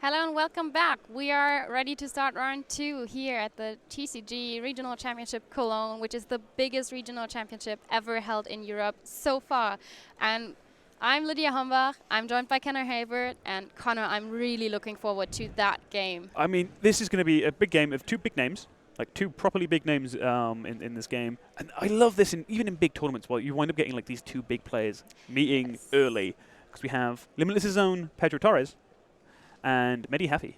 Hello and welcome back. We are ready to start round 2 here at the TCG Regional Championship Cologne, which is the biggest regional championship ever held in Europe so far. And I'm Lydia Humbach, I'm joined by Connor Hayward, and Connor, I'm really looking forward to that game. I mean, this is going to be a big game of two big names, like two properly big names in this game. And I love this, even in big tournaments, well, you wind up getting like these two big players meeting early. Because we have Limitless' own Pedro Torres and Mehdi Hafi.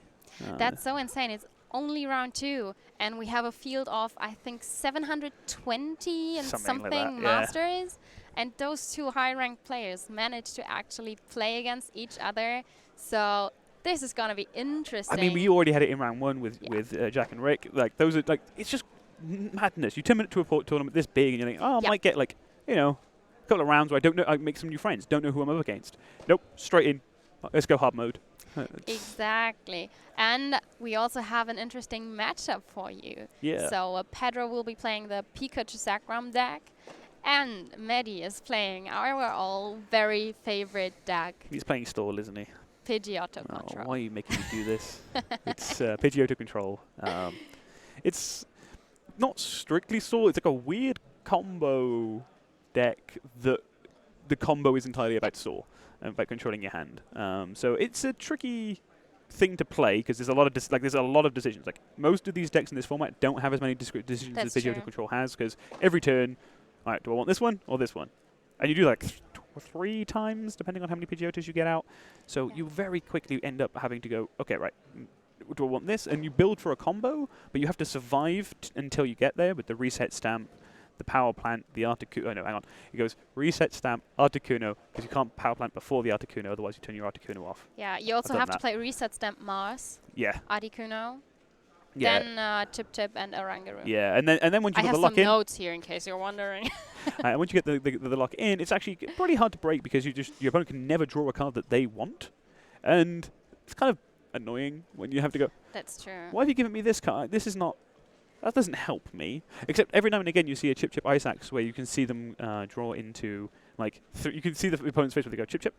That's so insane. It's only round 2, and we have a field of, I think, 720 and something like that, masters. And those two high-ranked players managed to actually play against each other. So this is going to be interesting. I mean, we already had it in round 1 with Jack and Rick. Like, those are, like, it's just madness. You turn it to a tournament this big, and you think, oh, I might get, like, you know, a couple of rounds where I don't know, I make some new friends, don't know who I'm up against. Nope, straight in. Let's go hard mode. Exactly. And we also have an interesting matchup for you. Yeah. So Pedro will be playing the Pikachu Sacrum deck, and Mehdi is playing our all very favorite deck. He's playing stall, isn't he? Pidgeotto Control. Why are you making me do this? It's Pidgeotto Control. It's not strictly stall. It's like a weird combo deck that the combo is entirely about stall and about controlling your hand. So it's a tricky thing to play because there's a lot of decisions. Like most of these decks in this format don't have as many decisions as Pidgeotto Control has, because every turn, all right, do I want this one or this one? And you do like 3 times depending on how many Pidgeottos you get out. So you very quickly end up having to go, okay, right, do I want this? And you build for a combo, but you have to survive until you get there with the reset stamp, the power plant, the Articuno. Oh, no, hang on. It goes reset stamp, Articuno, because you can't power plant before the Articuno, otherwise you turn your Articuno off. Yeah, you also have to play reset stamp Mars. Yeah. Articuno. Yeah. Then Chip Chip and Oranguru. Yeah, and then once you get the lock in. I have some notes here in case you're wondering. And once you get the lock in, it's actually pretty hard to break because your opponent can never draw a card that they want, and it's kind of annoying when you have to go. That's true. Why have you given me this card? This is not. That doesn't help me. Except every now and again you see a Chip Chip Ice Axe where you can see them draw into, like, you can see the opponent's face where they go, Chip Chip.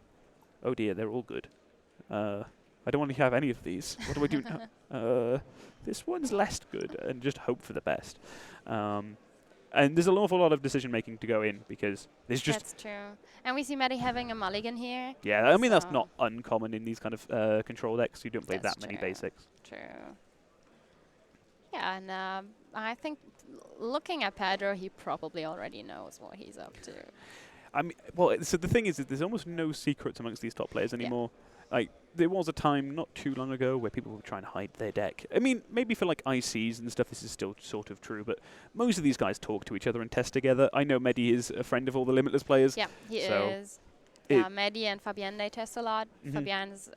Oh dear, they're all good. I don't want to have any of these. What do I do now? This one's less good, and just hope for the best. And there's an awful lot of decision making to go in because there's just. That's true. And we see Mehdi having a mulligan here. Yeah, I mean that's not uncommon in these kind of control decks. You don't play that many basics. True. Yeah, and I think looking at Pedro, he probably already knows what he's up to. I mean, well, so the thing is that there's almost no secrets amongst these top players anymore. Yeah. Like, there was a time not too long ago where people were trying to hide their deck. I mean, maybe for like ICs and stuff, this is still sort of true, but most of these guys talk to each other and test together. I know Mehdi is a friend of all the Limitless players. Yeah, he is. Mehdi and Fabienne, they test a lot. Fabienne's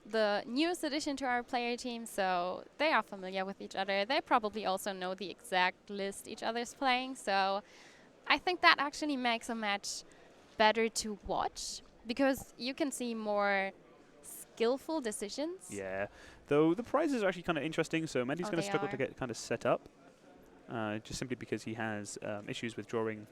the newest addition to our player team, so they are familiar with each other. They probably also know the exact list each other's playing, so I think that actually makes a match better to watch because you can see more skillful decisions. Yeah, though the prizes are actually kind of interesting, so Mehdi's going to struggle to get kind of set up, just simply because he has issues with drawing,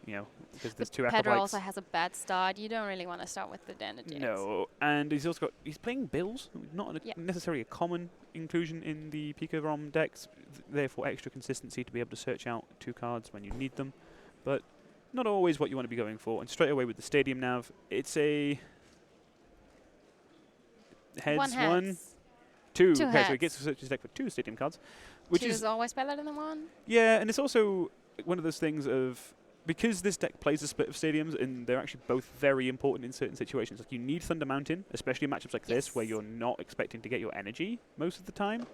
you know, because there's 2 Acrobites. Pedro also has a bad start. You don't really want to start with the Danajanes. No, and he's also he's playing Bills, not necessarily a common inclusion in the Pico-Rom decks, therefore extra consistency to be able to search out 2 cards when you need them, but not always what you want to be going for. And straight away with the Stadium Nav, it's a heads 1, 2. Okay, heads. so he gets to search his deck for 2 Stadium cards, which is always better than 1. Yeah, and it's also one of those things of, because this deck plays a split of stadiums, and they're actually both very important in certain situations. Like, you need Thunder Mountain, especially in matchups like this, where you're not expecting to get your energy most of the time.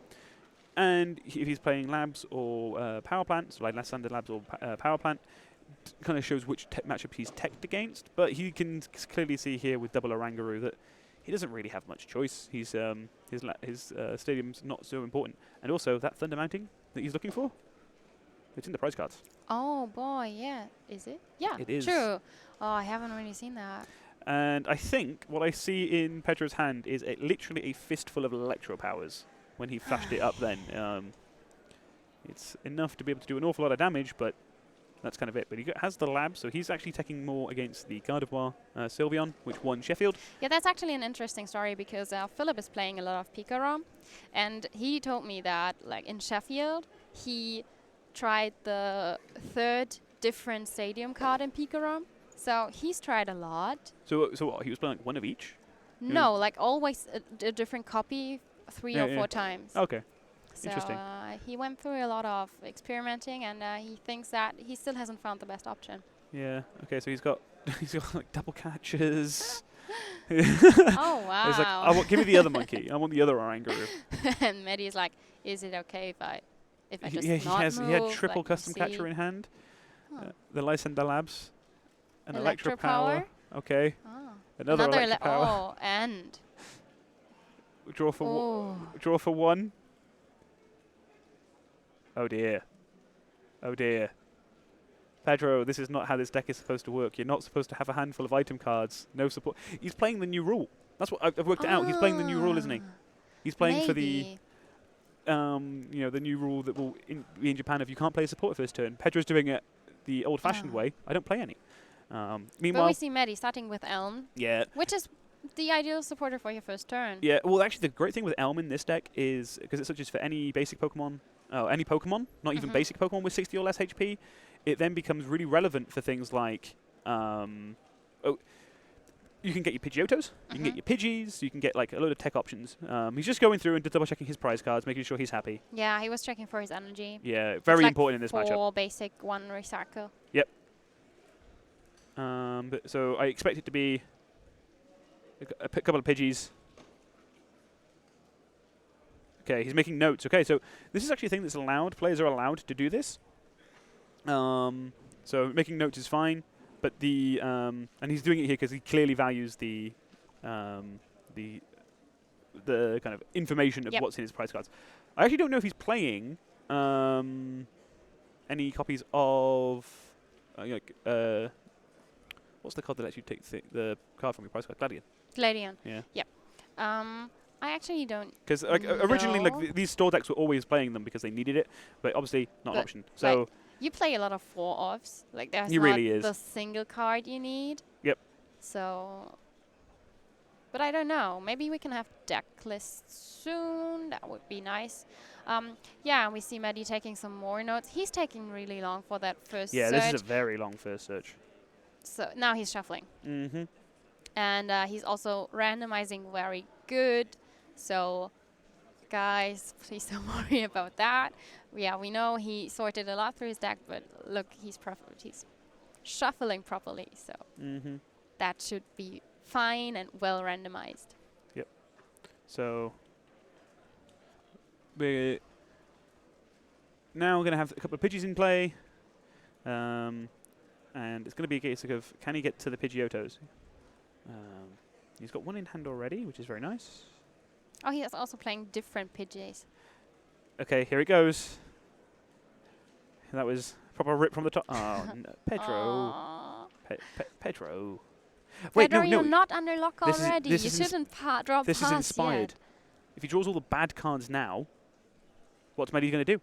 And if he's playing Labs or Power Plant, so like Last Standard Labs or Power Plant, kind of shows which matchup he's teched against. But he can clearly see here with double Oranguru that he doesn't really have much choice. He's his stadium's not so important. And also, that Thunder Mounting that he's looking for, it's in the prize cards. Oh boy, yeah. Is it? Yeah, it is. True. Oh, I haven't really seen that. And I think what I see in Pedro's hand is literally a fistful of Electro Powers when he flashed it up then. It's enough to be able to do an awful lot of damage, but that's kind of it. But he has the lab, so he's actually taking more against the Gardevoir Sylveon, which won Sheffield. Yeah, that's actually an interesting story because Philip is playing a lot of Pikarom, and he told me that like in Sheffield, he tried the 3rd different stadium card in Pikarom. So he's tried a lot. So what, he was playing like one of each? No, like always a different copy 3 or 4 times. Okay. So Interesting. he went through a lot of experimenting, and he thinks that he still hasn't found the best option. Yeah. Okay. So he's got like double catches. Oh wow! He's like, give me the other monkey. I want the other Oranguru. And Mehdi's like, "Is it okay if I just he had triple custom catcher in hand. The Lysander Labs, an Electro Power. Okay. Oh. Another Electro Power. Oh, and Draw for 1. Oh dear. Oh dear. Pedro, this is not how this deck is supposed to work. You're not supposed to have a handful of item cards. No support. He's playing the new rule. That's what I've worked out. He's playing the new rule, isn't he? He's playing for the, the new rule that will be in Japan if you can't play a support first turn. Pedro's doing it the old-fashioned way. I don't play any. Meanwhile, but we see Mehdi starting with Elm. Yeah. Which is the ideal supporter for your first turn. Yeah. Well, actually, the great thing with Elm in this deck is because it's such as for any basic Pokemon. Any Pokemon, not even basic Pokemon with 60 or less HP, it then becomes really relevant for things like, you can get your Pidgeotos, you can get your Pidgeys, you can get like a load of tech options. He's just going through and double checking his prize cards, making sure he's happy. Yeah, he was checking for his energy. Yeah, very important in this matchup. 4 basic, 1 recycle. Yep. So I expect it to be a couple of Pidgeys. Okay, he's making notes. Okay, so this is actually a thing that's allowed. Players are allowed to do this. So making notes is fine, but the and he's doing it here because he clearly values the kind of information of what's in his prize cards. I actually don't know if he's playing any copies of what's the card that lets you take the card from your prize card? Gladion. Gladion. Yeah. Yep. I actually don't. Because originally, these store decks were always playing them because they needed it, but obviously not an option. So like, you play a lot of 4-offs. Like there's not the single card you need. Yep. So, but I don't know. Maybe we can have deck lists soon. That would be nice. Yeah, we see Mehdi taking some more notes. He's taking really long for that first search. Yeah, this is a very long first search. So now he's shuffling. Mm-hmm. And he's also randomizing very good. So, guys, please don't worry about that. Yeah, we know he sorted a lot through his deck, but look, he's shuffling properly. So that should be fine and well randomized. Yep. So we're now going to have a couple of Pidgeys in play. And it's going to be a case of, can he get to the Pidgeotos? He's got 1 in hand already, which is very nice. Oh, he is also playing different Pidgeys. Okay, here it goes. That was proper rip from the top. Oh, no. Pedro. Pedro. Wait, Pedro, no, you're not under lock this already. You shouldn't draw This is inspired. Yet. If he draws all the bad cards now, what's Mehdi going to do?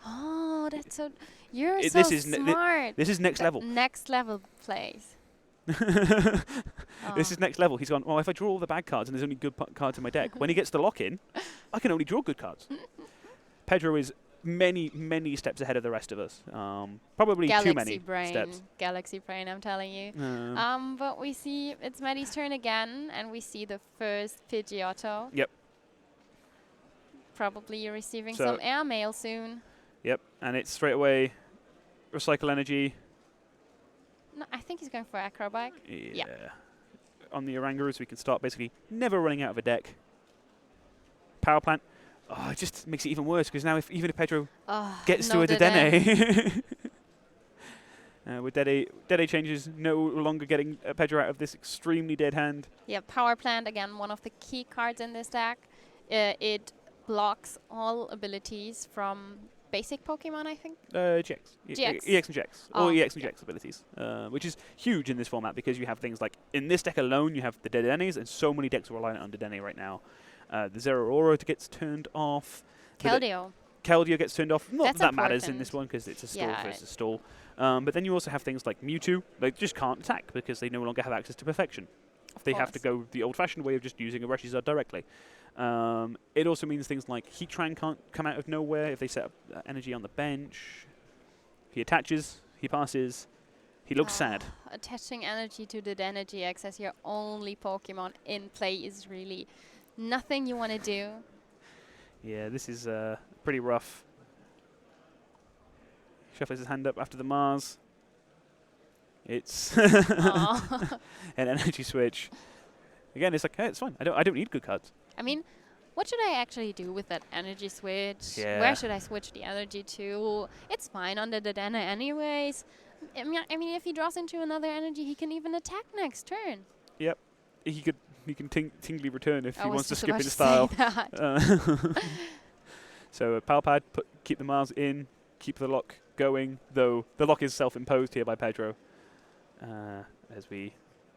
Oh, that's so... You're so smart. This is next level. Next level plays. This is next level. He's gone, well, if I draw all the bad cards and there's only good cards in my deck, when he gets to lock-in, I can only draw good cards. Pedro is many, many steps ahead of the rest of us. Probably too many steps. Galaxy Brain, I'm telling you. But we see it's Mehdi's turn again, and we see the first Pidgeotto. Yep. Probably receiving some airmail soon. Yep, and it's straight away recycle energy. No, I think he's going for Acrobike. Yeah. On the Orangurus, we can start basically never running out of a deck. Power Plant. Oh, it just makes it even worse because now even if Pedro gets to a Dedenne, with Dede changes, no longer getting Pedro out of this extremely dead hand. Yeah, Power Plant, again, one of the key cards in this deck. It blocks all abilities from basic Pokemon, I think? GX. EX and GX. All EX and yeah. GX abilities, which is huge in this format because you have things like, in this deck alone, you have the Dedennes, and so many decks are relying on Dedenne right now. The Zeraora gets turned off. Keldeo. Keldeo gets turned off. Not That's that matters in important. this one because it's a stall versus stall. But then you also have things like Mewtwo. They just can't attack because they no longer have access to perfection. They have to go the old-fashioned way of just using a Reshizard directly. It also means things like Heatran can't come out of nowhere if they set up energy on the bench. He attaches, he passes, he looks sad. Attaching energy to the energy X as your only Pokemon in play is really nothing you want to do. Yeah, this is pretty rough. Shuffles his hand up after the Mars. It's an energy switch. Again, it's like, hey, it's fine. I don't need good cards. I mean, what should I actually do with that energy switch? Yeah. Where should I switch the energy to? It's fine under the Dana anyways. I mean, if he draws into another energy, he can even attack next turn. Yep. He can tingly return if he wants to skip about his style. that. So Power Pad, keep the Mars in, keep the lock going, though the lock is self-imposed here by Pedro. As we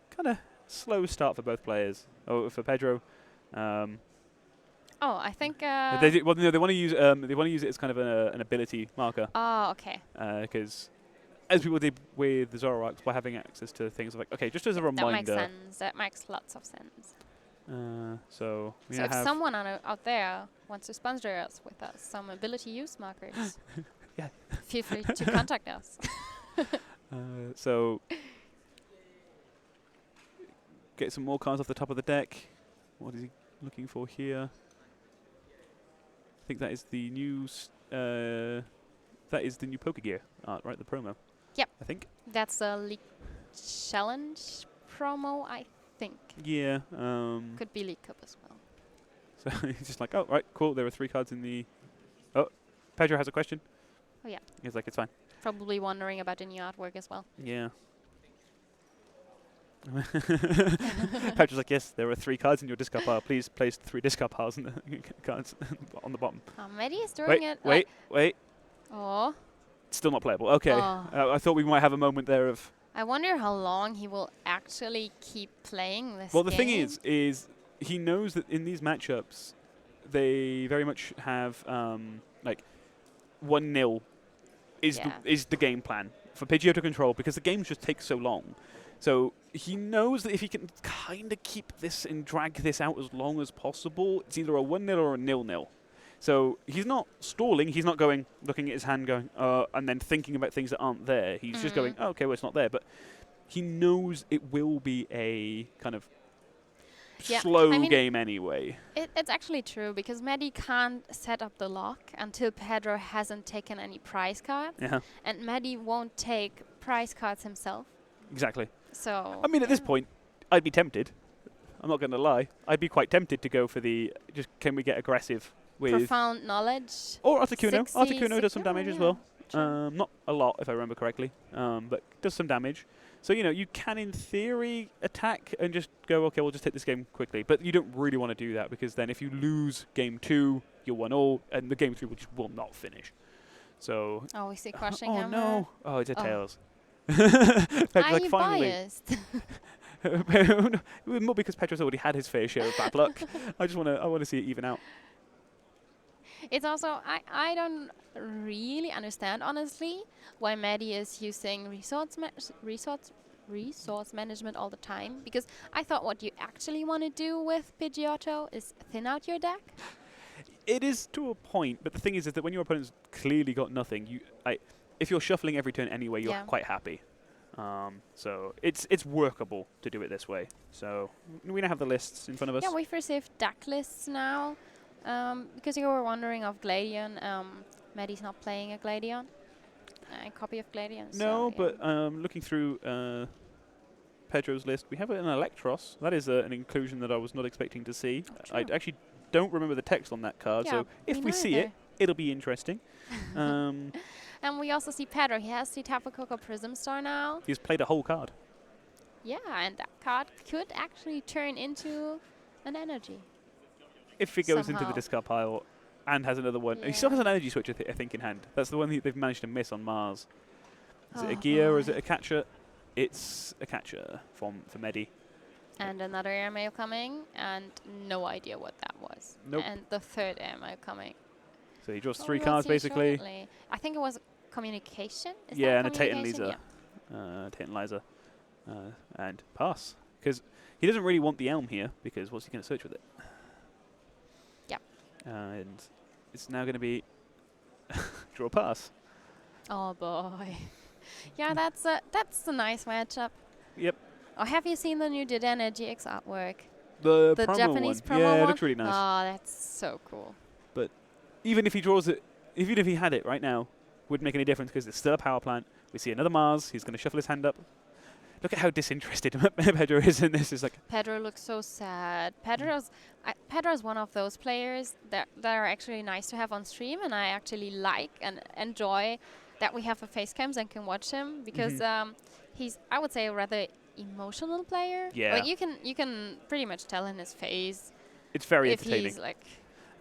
kind of slow start for both players. Oh, for Pedro. I think. They want to use it as kind of an ability marker. Oh, okay. Because as people did with the Zoroarks, by having access to things like, okay, just as a reminder. That makes sense. That makes lots of sense. So if someone out there wants to sponsor us with some ability use markers, yeah, feel free to contact us. So get some more cards off the top of the deck. What is he looking for here? I think that is the new Pokegear art, right? The promo. Yep. I think. That's a League Challenge promo, I think. Yeah. Could be League Cup as well. So he's just like, oh, right, cool. There are 3 cards in the... Oh, Pedro has a question. Oh, yeah. He's like, it's fine. Probably wondering about the new artwork as well. Yeah. Pedro's like, yes, there are 3 cards in your discard pile. Please place 3 discard piles in the cards on the bottom. Mehdi is doing it. Wait. Oh. Still not playable. Okay. I thought we might have a moment there of... I wonder how long he will actually keep playing this Well, the game. thing is he knows that in these matchups, they very much have, 1-0 is the game plan for Pidgeotto to control because the games just take so long. So he knows that if he can kind of keep this and drag this out as long as possible, it's either a 1-0 or a 0-0. So he's not stalling. He's not going, looking at his hand, going, and then thinking about things that aren't there. He's just going, oh, okay, well, it's not there. But he knows it will be a kind of slow game anyway. It's actually true because Mehdi can't set up the lock until Pedro hasn't taken any prize cards. Yeah. And Mehdi won't take prize cards himself. Exactly. So. I mean, at this point, I'd be tempted. I'm not going to lie. I'd be quite tempted to go for the can we get aggressive with Profound Knowledge. Or Articuno. Articuno does some damage as well. Sure. Not a lot, if I remember correctly, but does some damage. So, you can, in theory, attack and just go, okay, we'll just hit this game quickly. But you don't really want to do that because then if you lose game 2, you're 1-0, and the game 3 will not finish. So. Oh, we see Crushing Hammer. Oh, no. Oh, it's a Tails. Are you finally. biased? More because Pedro's already had his fair share of bad luck. I want to see it even out. It's also, I don't really understand, honestly, why Mehdi is using resource management all the time. Because I thought what you actually want to do with Pidgeotto is thin out your deck. It is to a point, but the thing is that when your opponent's clearly got nothing, if you're shuffling every turn anyway, you're quite happy. So it's workable to do it this way. So we now have the lists in front of us. Yeah, we've received deck lists now. Because you were wondering of Gladion, Mehdi's not playing a Gladion, a copy of Gladion. No, so but looking through Pedro's list, we have an Electros. That is an inclusion that I was not expecting to see. I actually don't remember the text on that card, so if we see it, it'll be interesting. And we also see Pedro. He has the Tapu Koko Prism Star now. He's played a whole card. Yeah, and that card could actually turn into an energy. If it goes into the discard pile and has another one. He still has an energy switch, I think, in hand. That's the one they've managed to miss on Mars. Is it a gear or is it a catcher? It's a catcher for Mehdi. And another airmail coming, and no idea what that was. Nope. And the third airmail coming. So he draws 3 cards, basically. I think it was communication. Is Yeah, that and a Tate and communication? Lisa. Tate and Liza. And pass. Because he doesn't really want the elm here, because what's he going to search with it? Yep. And it's now going to be draw pass. Oh boy. Yeah, that's a nice matchup. Yep. Oh, have you seen the new Didana GX artwork? The The promo Japanese one. promo Yeah, one? it looks really nice. Oh, that's so cool. Even if he draws it, even if he had it right now, wouldn't make any difference because it's still a power plant. We see another Mars. He's going to shuffle his hand up. Look at how disinterested Pedro is in this. It's like Pedro looks so sad. Pedro's one of those players that are actually nice to have on stream, and I actually like and enjoy that we have a face cams and can watch him because he's, I would say, a rather emotional player. Yeah. Like you can pretty much tell in his face it's very if entertaining. he's like.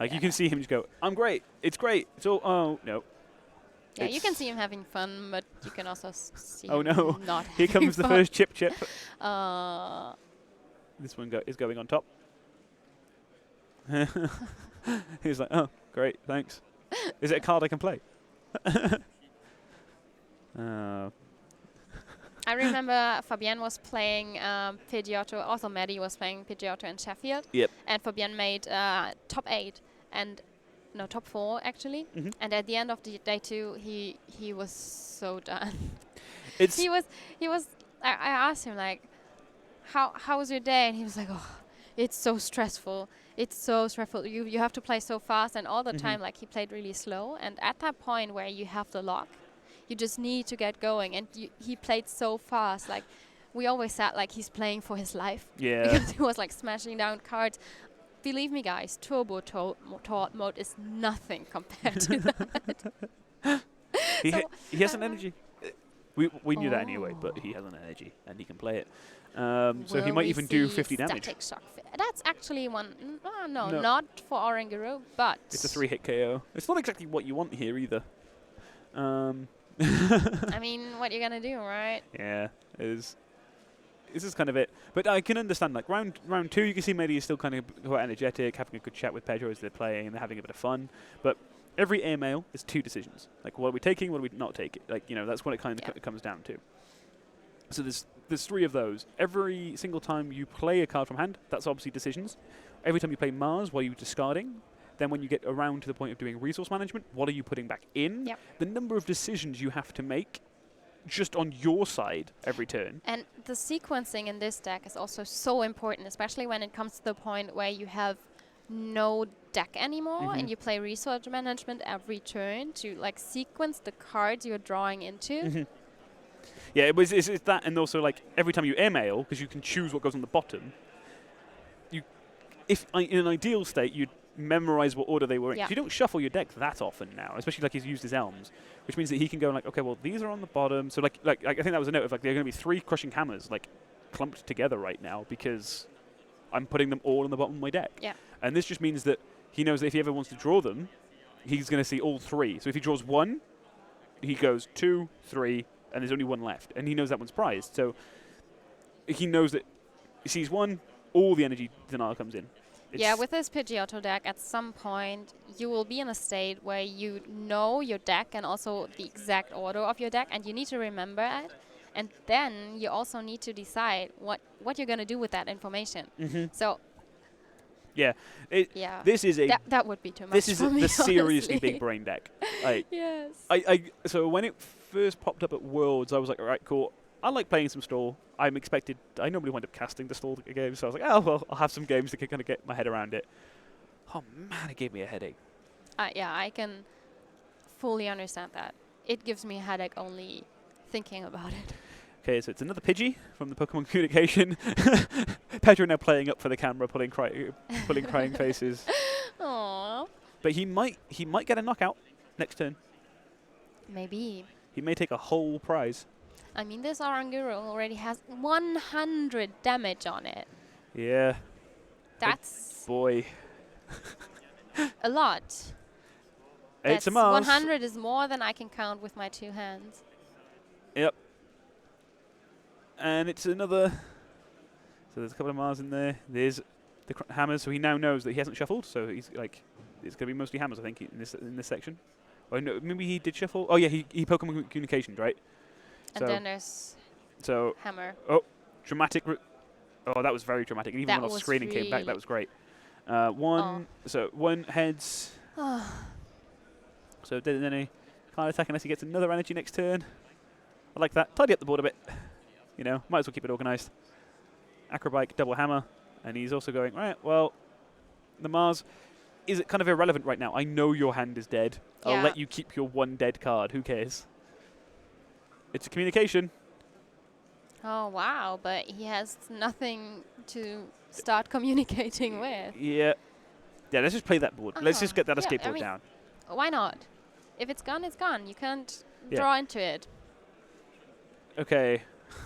You can see him just go, "I'm great. It's great. It's all no." Yeah, you can see him having fun, but you can also see Oh him no! not Here having comes the fun. first chip. This one is going on top. He's like, "Oh, great, thanks. Is it a card I can play?" I remember Fabienne was playing Pidgeotto, also Mehdi was playing Pidgeotto in Sheffield. Yep. And Fabienne made top 8 and no, top 4 actually. And at the end of the day 2, he was so done. he was I asked him like, how was your day? And he was like, oh, it's so stressful. It's so stressful. You have to play so fast, and all the time like he played really slow. And at that point where you have the lock, you just need to get going. And he played so fast. Like we always said, like he's playing for his life. Yeah. Because he was like smashing down cards. Believe me, guys, turbo mode is nothing compared to that. He has an energy. We knew that anyway, but he has an energy and he can play it. So he might even do 50 damage. Static shock. That's actually one. No, not for Oranguru, but it's a 3-hit KO. It's not exactly what you want here either. I mean, what you're gonna do, right? Yeah, this is kind of it. But I can understand, like, round 2, you can see Mehdi is still kind of quite energetic, having a good chat with Pedro as they're playing, and they're having a bit of fun. But every airmail is 2 decisions. Like, what are we taking, what are we not taking? Like, you know, that's what it kind of comes down to. So there's 3 of those. Every single time you play a card from hand, that's obviously decisions. Every time you play Mars, what are you discarding? Then when you get around to the point of doing resource management, what are you putting back in? Yep. The number of decisions you have to make just on your side every turn. And the sequencing in this deck is also so important, especially when it comes to the point where you have no deck anymore and you play resource management every turn to like sequence the cards you're drawing into. Yeah, it's that, and also like every time you airmail, because you can choose what goes on the bottom, if in an ideal state, you'd memorize what order they were in. Yeah. You don't shuffle your deck that often now, especially like he's used his elms, which means that he can go like, okay, well, these are on the bottom. So like I think that was a note of like there are going to be 3 crushing hammers like clumped together right now because I'm putting them all on the bottom of my deck. Yeah. And this just means that he knows that if he ever wants to draw them, he's going to see all 3. So if he draws 1, he goes 2, 3, and there's only 1 left, and he knows that one's prized. So he knows that he sees 1, all the energy denial comes in. Yeah, with this Pidgeotto deck, at some point, you will be in a state where you know your deck and also the exact order of your deck, and you need to remember it. And then you also need to decide what you're going to do with that information. So, yeah, this is that would be too much. This is for me, the seriously honestly. big brain deck. Like, Yes. So when it first popped up at Worlds, I was like, all right, cool. I like playing some stall. I normally wind up casting the stall games, so I was like, oh, well, I'll have some games to kind of get my head around it. Oh, man, it gave me a headache. Yeah, I can fully understand that. It gives me a headache only thinking about it. Okay, so it's another Pidgey from the Pokemon Communication. Pedro now playing up for the camera, pulling crying faces. Aww. But he might get a knockout next turn. Maybe. He may take a whole prize. I mean, this Oranguru already has 100 damage on it. Yeah. That's boy. a lot. It's a Mars. 100 is more than I can count with my 2 hands. Yep. And it's another. So there's a couple of Mars in there. There's the hammers. So he now knows that he hasn't shuffled. So he's like, it's going to be mostly hammers, I think, in this section. Oh, no, maybe he did shuffle. Oh, yeah, he Pokemon Communications, right? And then there's so Hammer. Oh, dramatic. Oh, that was very dramatic. And even That when off was screen and came back, that really- was great. So one heads. So then he can't attack unless he gets another energy next turn. I like that. Tidy up the board a bit. You know, might as well keep it organised. Acrobike, double hammer. And he's also going, right, well, the Mars is kind of irrelevant right now. I know your hand is dead. Yeah. I'll let you keep your one dead card. Who cares? It's a communication. Oh, wow. But he has nothing to start communicating with. Yeah. Yeah, let's just play that board. Let's just get that escape board down. Why not? If it's gone, it's gone. You can't Yeah. draw into it. Okay.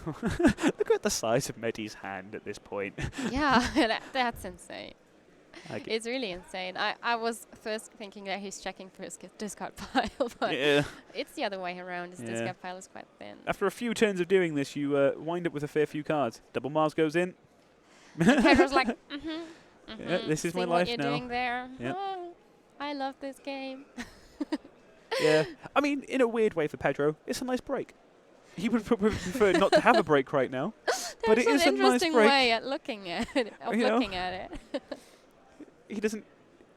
Look at the size of Mehdi's hand at this point. Yeah, that's insane. Like It's really insane. I was first thinking that he's checking for his discard pile, but yeah. it's the other way around. His discard pile is quite thin. After a few turns of doing this, you wind up with a fair few cards. Double Mars goes in. Pedro's like, Yeah, this is see my what life you're now. doing there. Yep. Oh, I love this game. Yeah. I mean, in a weird way for Pedro, it's a nice break. He would prefer not to have a break right now, but it There's is an a nice interesting break. way at looking at it. Of You know. looking at it. He doesn't.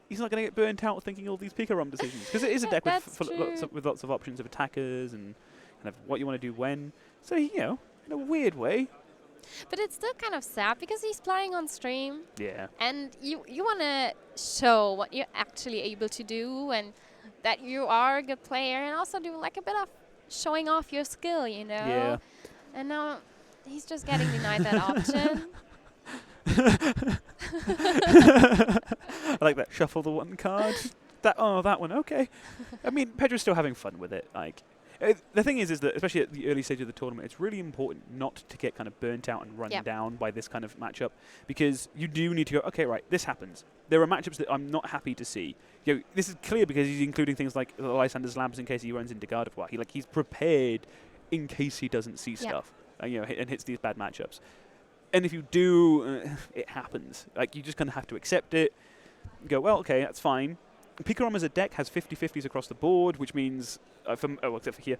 He's not going to get burnt out thinking all these Pika-Rom decisions because it is a deck with, That's true. with lots of options of attackers and kind of what you want to do when. So you know, in a weird way. But it's still kind of sad because he's playing on stream, Yeah. and you want to show what you're actually able to do and that you are a good player, and also do like a bit of showing off your skill, you know. Yeah. And now he's just getting denied that option. I like that. Shuffle the one card. That one. Okay. I mean, Pedro's still having fun with it. Like, the thing is that especially at the early stage of the tournament, it's really important not to get kind of burnt out and run down by this kind of matchup, because you do need to go. Okay, right. This happens. There are matchups that I'm not happy to see. You know, this is clear because he's including things like Lysander's Labs in case he runs into Gardevoir. He's prepared in case he doesn't see stuff. You know, and hits these bad matchups. And if you do, it happens. Like, you just kind of have to accept it. Go, well, okay, that's fine. Pika-Rom as a deck has 50-50s across the board, which means, except for here,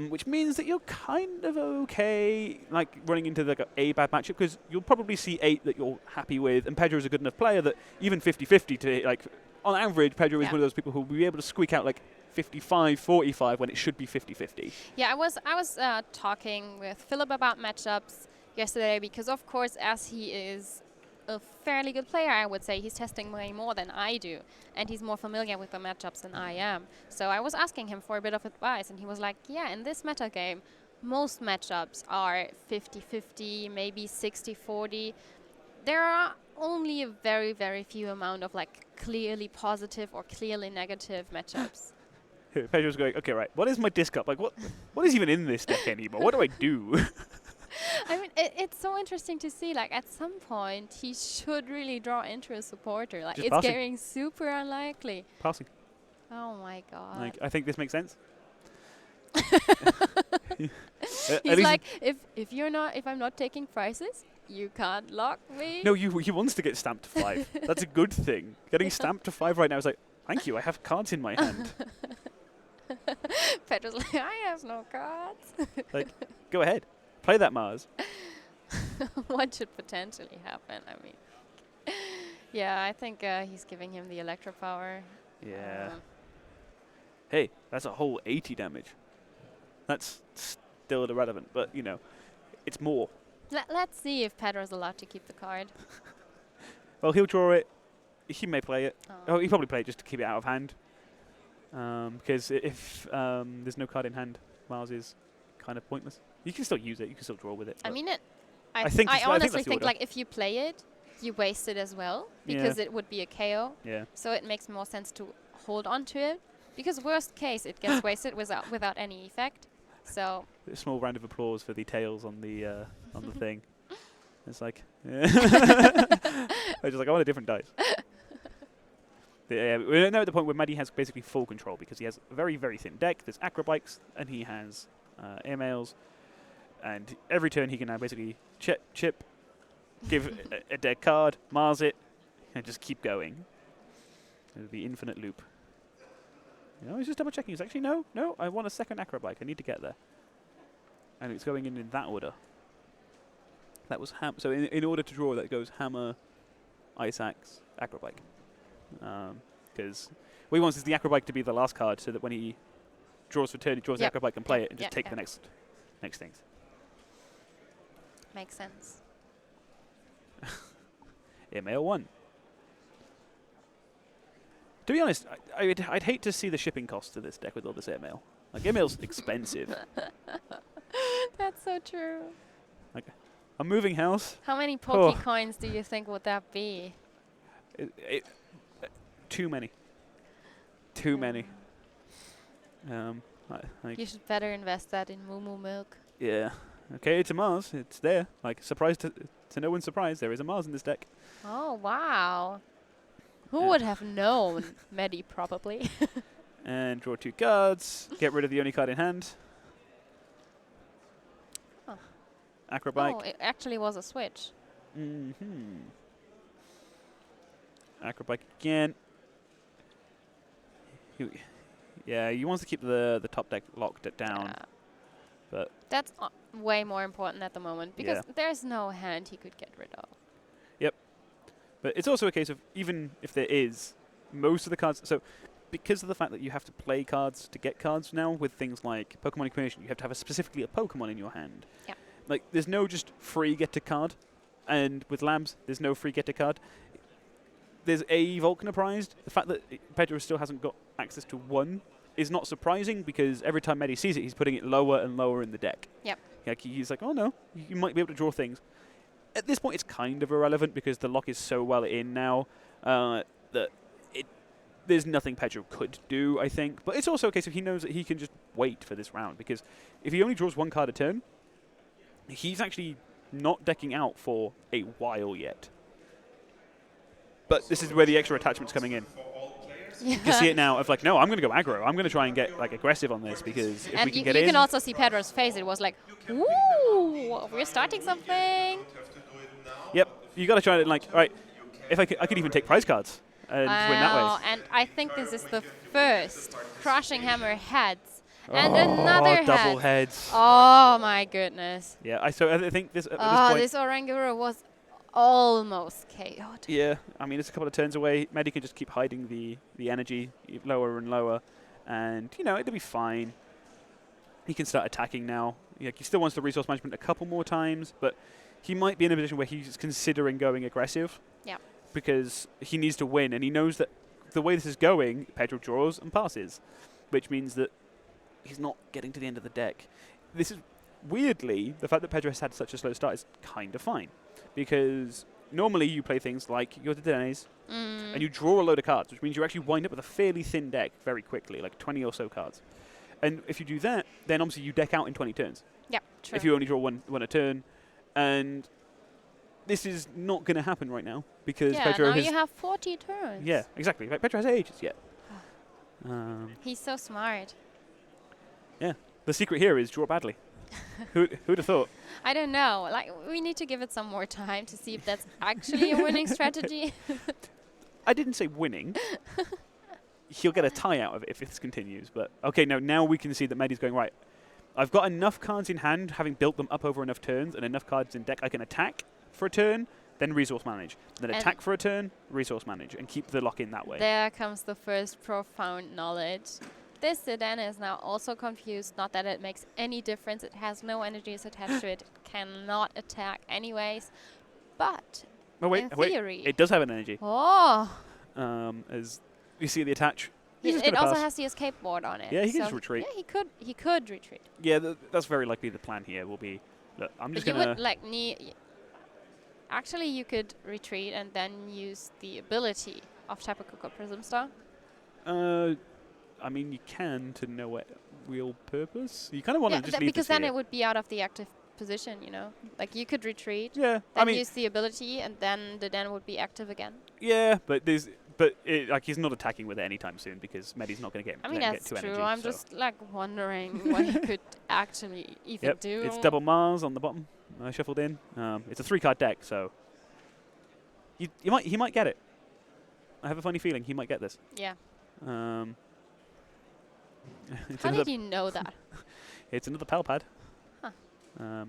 which means that you're kind of okay, like, running into like a bad matchup, because you'll probably see 8 that you're happy with, and Pedro is a good enough player that even 50-50 to, like, on average, Pedro is one of those people who will be able to squeak out, like, 55-45 when it should be 50-50. Yeah, I was talking with Philip about matchups yesterday, because of course, as he is a fairly good player, I would say he's testing way more than I do, and he's more familiar with the matchups than I am. So I was asking him for a bit of advice, and he was like, yeah, in this meta game, most matchups are 50-50, maybe 60-40. There are only a very, very few amount of like clearly positive or clearly negative matchups. Pedro's going, okay, right, what is my disc up? Like, what is even in this deck anymore? What do I do? I mean, it's so interesting to see, like, at some point, he should really draw into a supporter. Like, Just it's passing. getting super unlikely. Passing. Oh, my God. Like, I think this makes sense. He's like, if I'm not taking prices, you can't lock me. No, he wants to get stamped to 5. That's a good thing. Getting stamped to 5 right now is like, thank you, I have cards in my hand. Pedro's like, I have no cards. Like, go ahead. Play that Mars. What should potentially happen? I mean, yeah, I think he's giving him the electro power. Yeah. Hey, that's a whole 80 damage. That's still irrelevant, but, you know, it's more. Let's see if Pedro's allowed to keep the card. Well, he'll draw it. He may play it. Oh, he'll probably play it just to keep it out of hand. Because if there's no card in hand, Mars is kind of pointless. You can still use it. You can still draw with it. I mean, I think I honestly that's the think order. like if you play it, you waste it as well, because it would be a KO. Yeah. So it makes more sense to hold on to it, because worst case it gets wasted without any effect. So A small round of applause for the tails on the thing. It's like, I was just like, I want a different dice. We're now at the point where Mehdi has basically full control, because he has a very, very thin deck. There's acrobikes, and he has airmails. And every turn he can now basically chip, give a dead card, Mars it, and just keep going. It'll be infinite loop. You know, he's just double checking. He's actually, no, I want a second acrobike. I need to get there. And it's going in that order. That was so in order to draw, that goes hammer, ice axe, acrobike. Because what he wants is the acrobike to be the last card, so that when he draws for turn, he draws the acrobike and play it, and just take the next things. Makes sense. Airmail 1. To be honest, I'd hate to see the shipping costs to this deck with all this airmail. Like, airmail's expensive. That's so true. Like, a moving house. How many Poke coins do you think would that be? Too many. Too many. You should better invest that in Moo Moo milk. Yeah. Okay, it's a Mars. It's there. Like, surprise to no one's surprise, there is a Mars in this deck. Oh, wow. Who would have known? Mehdi, probably. And draw 2 cards. Get rid of the only card in hand. Oh. Acrobike. Oh, it actually was a switch. Acrobike again. He wants to keep the top deck locked down. But that's way more important at the moment, because there's no hand he could get rid of. Yep. But it's also a case of, even if there is, most of the cards... So, because of the fact that you have to play cards to get cards now, with things like Pokemon Incarnation, you have to have specifically a Pokemon in your hand. Yeah. Like, there's no just free get a card. And with Labs, there's no free get a card. There's a Vulcanized. The fact that Pedro still hasn't got access to one is not surprising, because every time Mehdi sees it, he's putting it lower and lower in the deck. Yep. Like, he's like, oh no, you might be able to draw things. At this point, it's kind of irrelevant, because the lock is so well in now that there's nothing Pedro could do, I think. But it's also a case of he knows that he can just wait for this round, because if he only draws 1 card a turn, he's actually not decking out for a while yet. But this is where the extra attachment's coming in. You can see it now of like, no, I'm going to go aggro. I'm going to try and get like aggressive on this, because if we can get in... And you can also see Pedro's face. It was like, ooh, we're starting something. Yep. You got to try it like, all right, if I could even take prize cards and win that way. And I think this is the first Crushing Hammer heads. And another double heads. Oh my goodness. Yeah, I think this. At this point, this Oranguru was almost KO'd. Yeah, I mean, it's a couple of turns away. Mehdi can just keep hiding the energy lower and lower, and you know, it'll be fine. He can start attacking now. He still wants the resource management a couple more times, but he might be in a position where he's considering going aggressive. Yeah. Because he needs to win, and he knows that the way this is going, Pedro draws and passes, which means that he's not getting to the end of the deck. This is, weirdly, the fact that Pedro has had such a slow start is kind of fine, because normally you play things like your Dedenes, and you draw a load of cards, which means you actually wind up with a fairly thin deck very quickly, like 20 or so cards. And if you do that, then obviously you deck out in 20 turns. Yep, true. If you only draw one a turn. And this is not going to happen right now, because Pedro now has... you have 40 turns. Yeah, exactly. Like, Pedro has ages yet. He's so smart. Yeah. The secret here is draw badly. Who'd have thought? I don't know. Like, we need to give it some more time to see if that's actually a winning strategy. I didn't say winning. He'll get a tie out of it if this continues. But okay, now we can see that Mehdi's going, right, I've got enough cards in hand, having built them up over enough turns, and enough cards in deck. I can attack for a turn, then resource manage. Then attack for a turn, resource manage, and keep the lock in that way. There comes the first profound knowledge. This Zidane is now also confused. Not that it makes any difference. It has no energies attached to it. It cannot attack anyways. But in theory... It does have an energy. Oh! As you see the attach. It also has the escape board on it. Yeah, he can just retreat. Yeah, he could retreat. Yeah, that's very likely the plan here will be. Look, I'm just going to... Actually, you could retreat and then use the ability of Tapu Koko Prism Star. I mean, you can to no real purpose. You kind of want to just leave because then it would be out of the active position, you know. Like, you could retreat, then use the ability, and then the den would be active again. Yeah, but he's not attacking with it anytime soon, because Mehdi's not going to get him. I mean, that's true. I'm just like wondering what he could actually even do. It's double Mars on the bottom, shuffled in. It's a 3-card deck, so he might get it. I have a funny feeling he might get this. Yeah. How did you know that? It's another pal pad. Huh.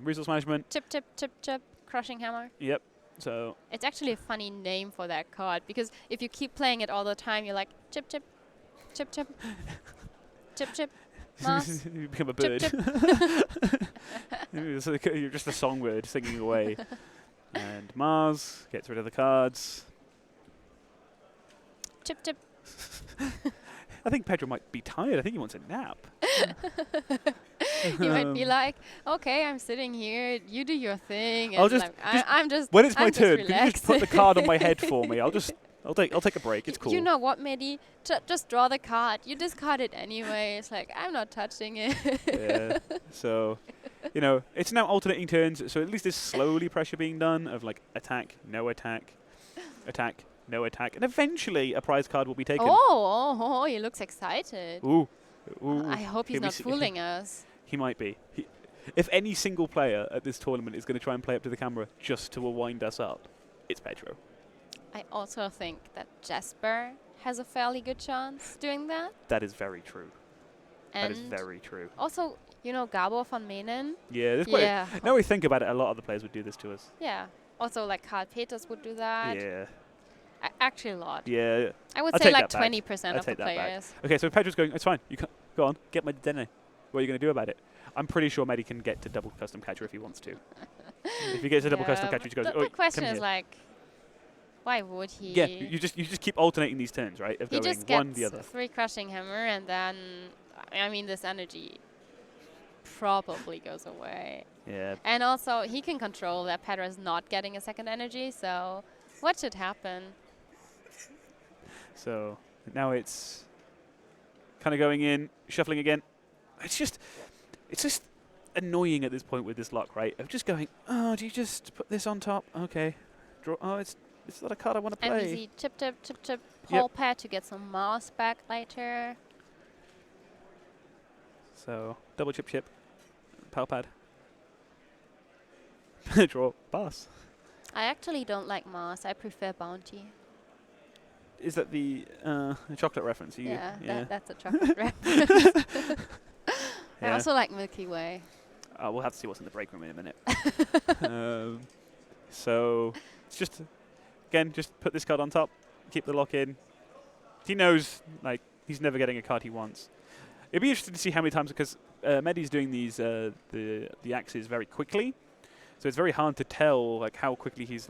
Resource management. Chip, chip, chip, chip. Crushing hammer. Yep. So it's actually a funny name for that card because if you keep playing it all the time, you're like chip, chip, chip, chip, chip, chip. Mars. You become a Chip, bird. chip. You're just a songbird singing away. And Mars gets rid of the cards. Chip, chip. I think Pedro might be tired. I think he wants a nap. You might be like, okay, I'm sitting here. You do your thing. I'll And just, like, I'm just. when it's my I'm turn, just can you just put the card on my head for me? I'll take a break. It's cool. You know what, Mehdi? Just draw the card. You discard it anyway. It's like, I'm not touching it. Yeah. So, it's now alternating turns. So at least there's slowly pressure being done of like attack, no attack, attack, no attack, and eventually a prize card will be taken. Oh, he looks excited. Ooh. I hope he's not fooling us. He might be. If any single player at this tournament is going to try and play up to the camera just to wind us up, it's Pedro. I also think that Jasper has a fairly good chance doing that. That is very true. And that is very true. Also, Gabor van Menen. Yeah, there's quite Yeah. now we think about it, a lot of the players would do this to us. Yeah. Also, like Karl Peters would do that. Yeah. Actually, a lot. Yeah. I would I'll say take like that back. 20% I'll of the take that back. players. Okay, so Pedro's going, it's fine. You can go on, get my dinner. What are you going to do about it? I'm pretty sure Mehdi can get to double custom catcher if he wants to. If he gets a double custom catcher, he goes, the question is like, why would he? Yeah, you just keep alternating these turns, right? Of he going just one, gets the other. 3 crushing hammer, and then, this energy probably goes away. Yeah. And also, he can control that Pedro is not getting a second energy, so what should happen? So now it's kind of going in, shuffling again. It's just annoying at this point with this lock, right? Of just going, oh, do you just put this on top? Okay. Draw. Oh, it's not a card I want to play. And we see chip, chip, chip, chip, Paul pad to get some Mars back later. So double chip, pal pad. Draw, pass. I actually don't like Mars. I prefer Bounty. Is that the chocolate reference? That's a chocolate reference. I Yeah. also like Milky Way. We'll have to see what's in the break room in a minute. So it's just put this card on top, keep the lock in. He knows he's never getting a card he wants. It'd be interesting to see how many times, because Mehdi's doing these the axes very quickly, so it's very hard to tell how quickly he's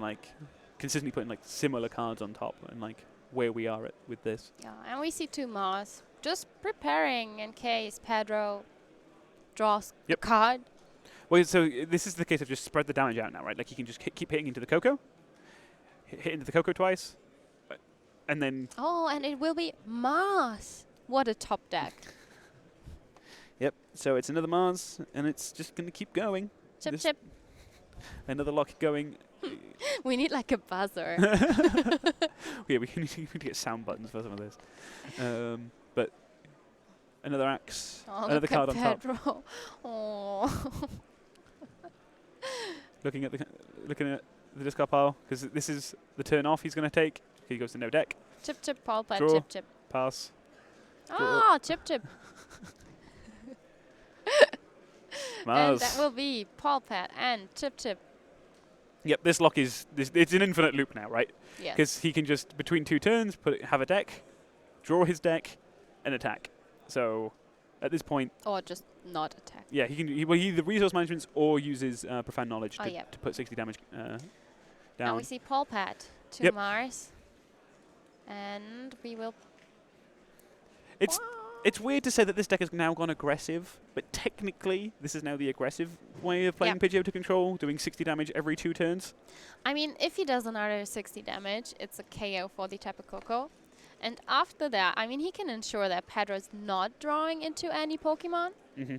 consistently putting similar cards on top and where we are at with this. Yeah, and we see 2 Mars. Just preparing in case Pedro draws a card. Well, so this is the case of just spread the damage out now, right? He can just keep hitting into the Coco, hit into the Coco twice, and then... Oh, and it will be Mars. What a top deck. Yep, so it's another Mars, and it's just going to keep going. Chip, chip. Another lock going. We need a buzzer. Yeah, we need to get sound buttons for some of this. But another axe, another card on Pedro. top. Oh. Looking at the discard pile, because this is the turn off he's going to take. He goes to no deck. Chip, chip, Paul pad, Draw. chip, chip. Pass. Ah, chip, chip. Mars. And that will be Paul pad and chip, chip. Yep, this lock is it's an infinite loop now, right? Yes. Because he can just between 2 turns have a deck, draw his deck, and attack. So at this point, Or just not attack. yeah, he either resource management or uses profound knowledge to put 60 damage down. Now we see Paul pad to Mars, and we will. It's weird to say that this deck has now gone aggressive, but technically this is now the aggressive way of playing Pedro to control, doing 60 damage every 2 turns. I mean, if he does another 60 damage, it's a KO for the Tapu Koko. And after that, he can ensure that Pedro is not drawing into any Pokemon.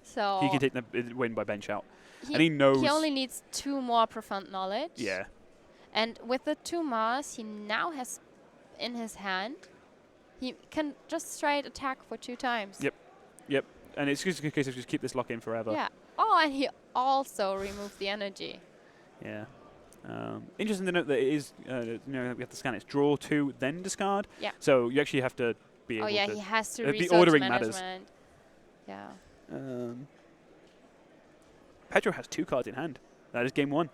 So he can take the win by bench out. And he knows... He only needs 2 more Profound Knowledge. Yeah. And with the 2 Mars he now has in his hand, he can just straight attack for 2 times. Yep. And it's just a case of just keep this lock in forever. Yeah. Oh, and he also removed the energy. Yeah. Interesting to note that it is, we have to scan it. It's draw 2, then discard. Yeah. So you actually have to be able to... Oh, yeah, he has to the research ordering management. matters. Yeah. Pedro has 2 cards in hand. That is game 1.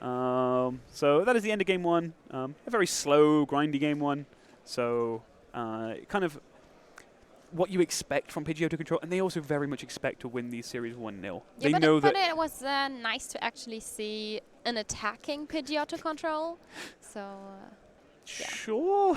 So that is the end of game 1. A very slow, grindy game 1. So kind of what you expect from Pidgeotto Control, and they also very much expect to win these series 1-0. Yeah, They but know but that. it was nice to actually see an attacking Pidgeotto Control. So, yeah. Sure.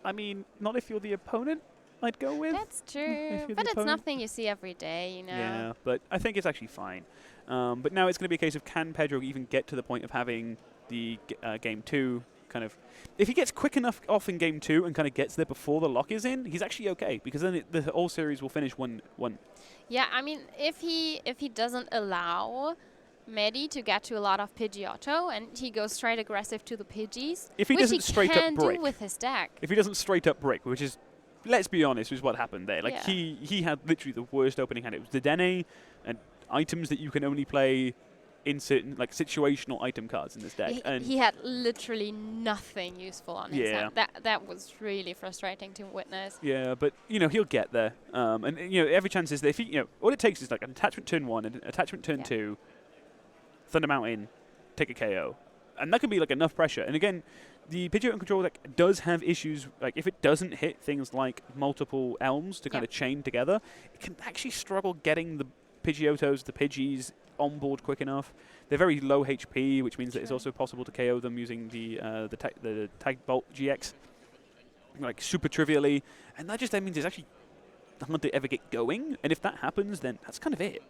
I mean, not if you're the opponent, I'd go with. That's true. you're But the it's opponent. nothing you see every day, you know. Yeah, but I think it's actually fine. But now it's going to be a case of, can Pedro even get to the point of having the game 2 kind of... If he gets quick enough off in game 2 and kind of gets there before the lock is in, he's actually okay, because then the whole series will finish 1-1. Yeah, I mean, if he doesn't allow Mehdi to get to a lot of Pidgeotto and he goes straight aggressive to the Pidgeys, If he which doesn't straight up can do brick. with his deck. If he doesn't straight up brick, which is, let's be honest, is what happened there. Like, Yeah. he had literally the worst opening hand. It was the Dene and items that you can only play in certain, like, situational item cards in this deck. And He had literally nothing useful on his Yeah. hand. That was really frustrating to witness. yeah, but, he'll get there. And, every chance is that if he, all it takes is, like, an attachment turn 1 and an attachment turn Yeah. 2, Thunder Mountain, take a KO. And that can be, like, enough pressure. And again, the Pidgeotto Control deck does have issues, like, if it doesn't hit things like multiple Elms to kind of chain together, it can actually struggle getting the Pidgeottos, the Pidgeys, on board quick enough. They're very low HP, which means that it's also possible to KO them using the Tag Bolt GX, like, super trivially. And that just means it's actually hard to ever get going. And if that happens, then that's kind of it.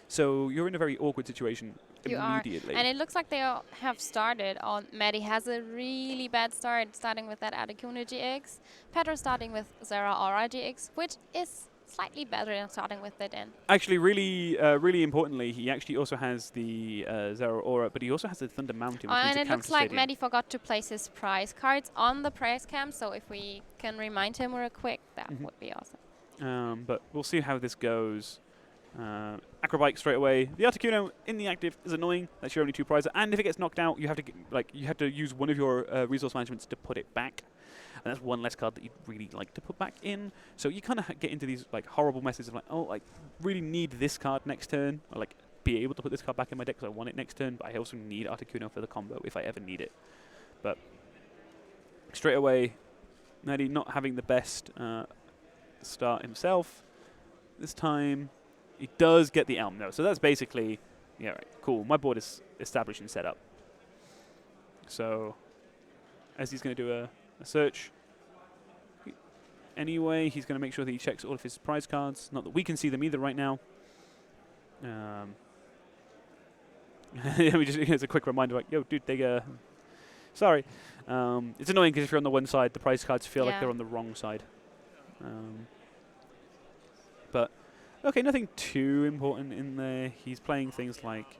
So you're in a very awkward situation immediately. And it looks like they all have started on... Mehdi has a really bad start, starting with that Articuno GX. Pedro starting with Zera Aura GX, which is slightly better than starting with it in. Actually, really importantly, he actually also has the Zero Aura, but he also has the Thunder Mountain, which means And it looks counter like stadium. Mehdi forgot to place his prize cards on the prize cam, so if we can remind him real quick, that would be awesome. But we'll see how this goes. Acrobike straight away. The Articuno in the active is annoying. That's your only 2 prizes. And if it gets knocked out, you have to use one of your resource managements to put it back. And that's one less card that you'd really like to put back in. So you kind of get into these, like, horrible messes of, like, oh, I really need this card next turn, or, like, be able to put this card back in my deck because I want it next turn, but I also need Articuno for the combo if I ever need it. But straight away, Mehdi not having the best start himself this time. He does get the Elm, though. So that's basically, yeah, right, cool. My board is established and set up. So as he's going to do a search, anyway, he's going to make sure that he checks all of his prize cards. Not that we can see them either right now. It's a quick reminder, like, yo, dude, sorry. It's annoying because if you're on the one side, the prize cards feel like they're on the wrong side. But okay, nothing too important in there. He's playing things like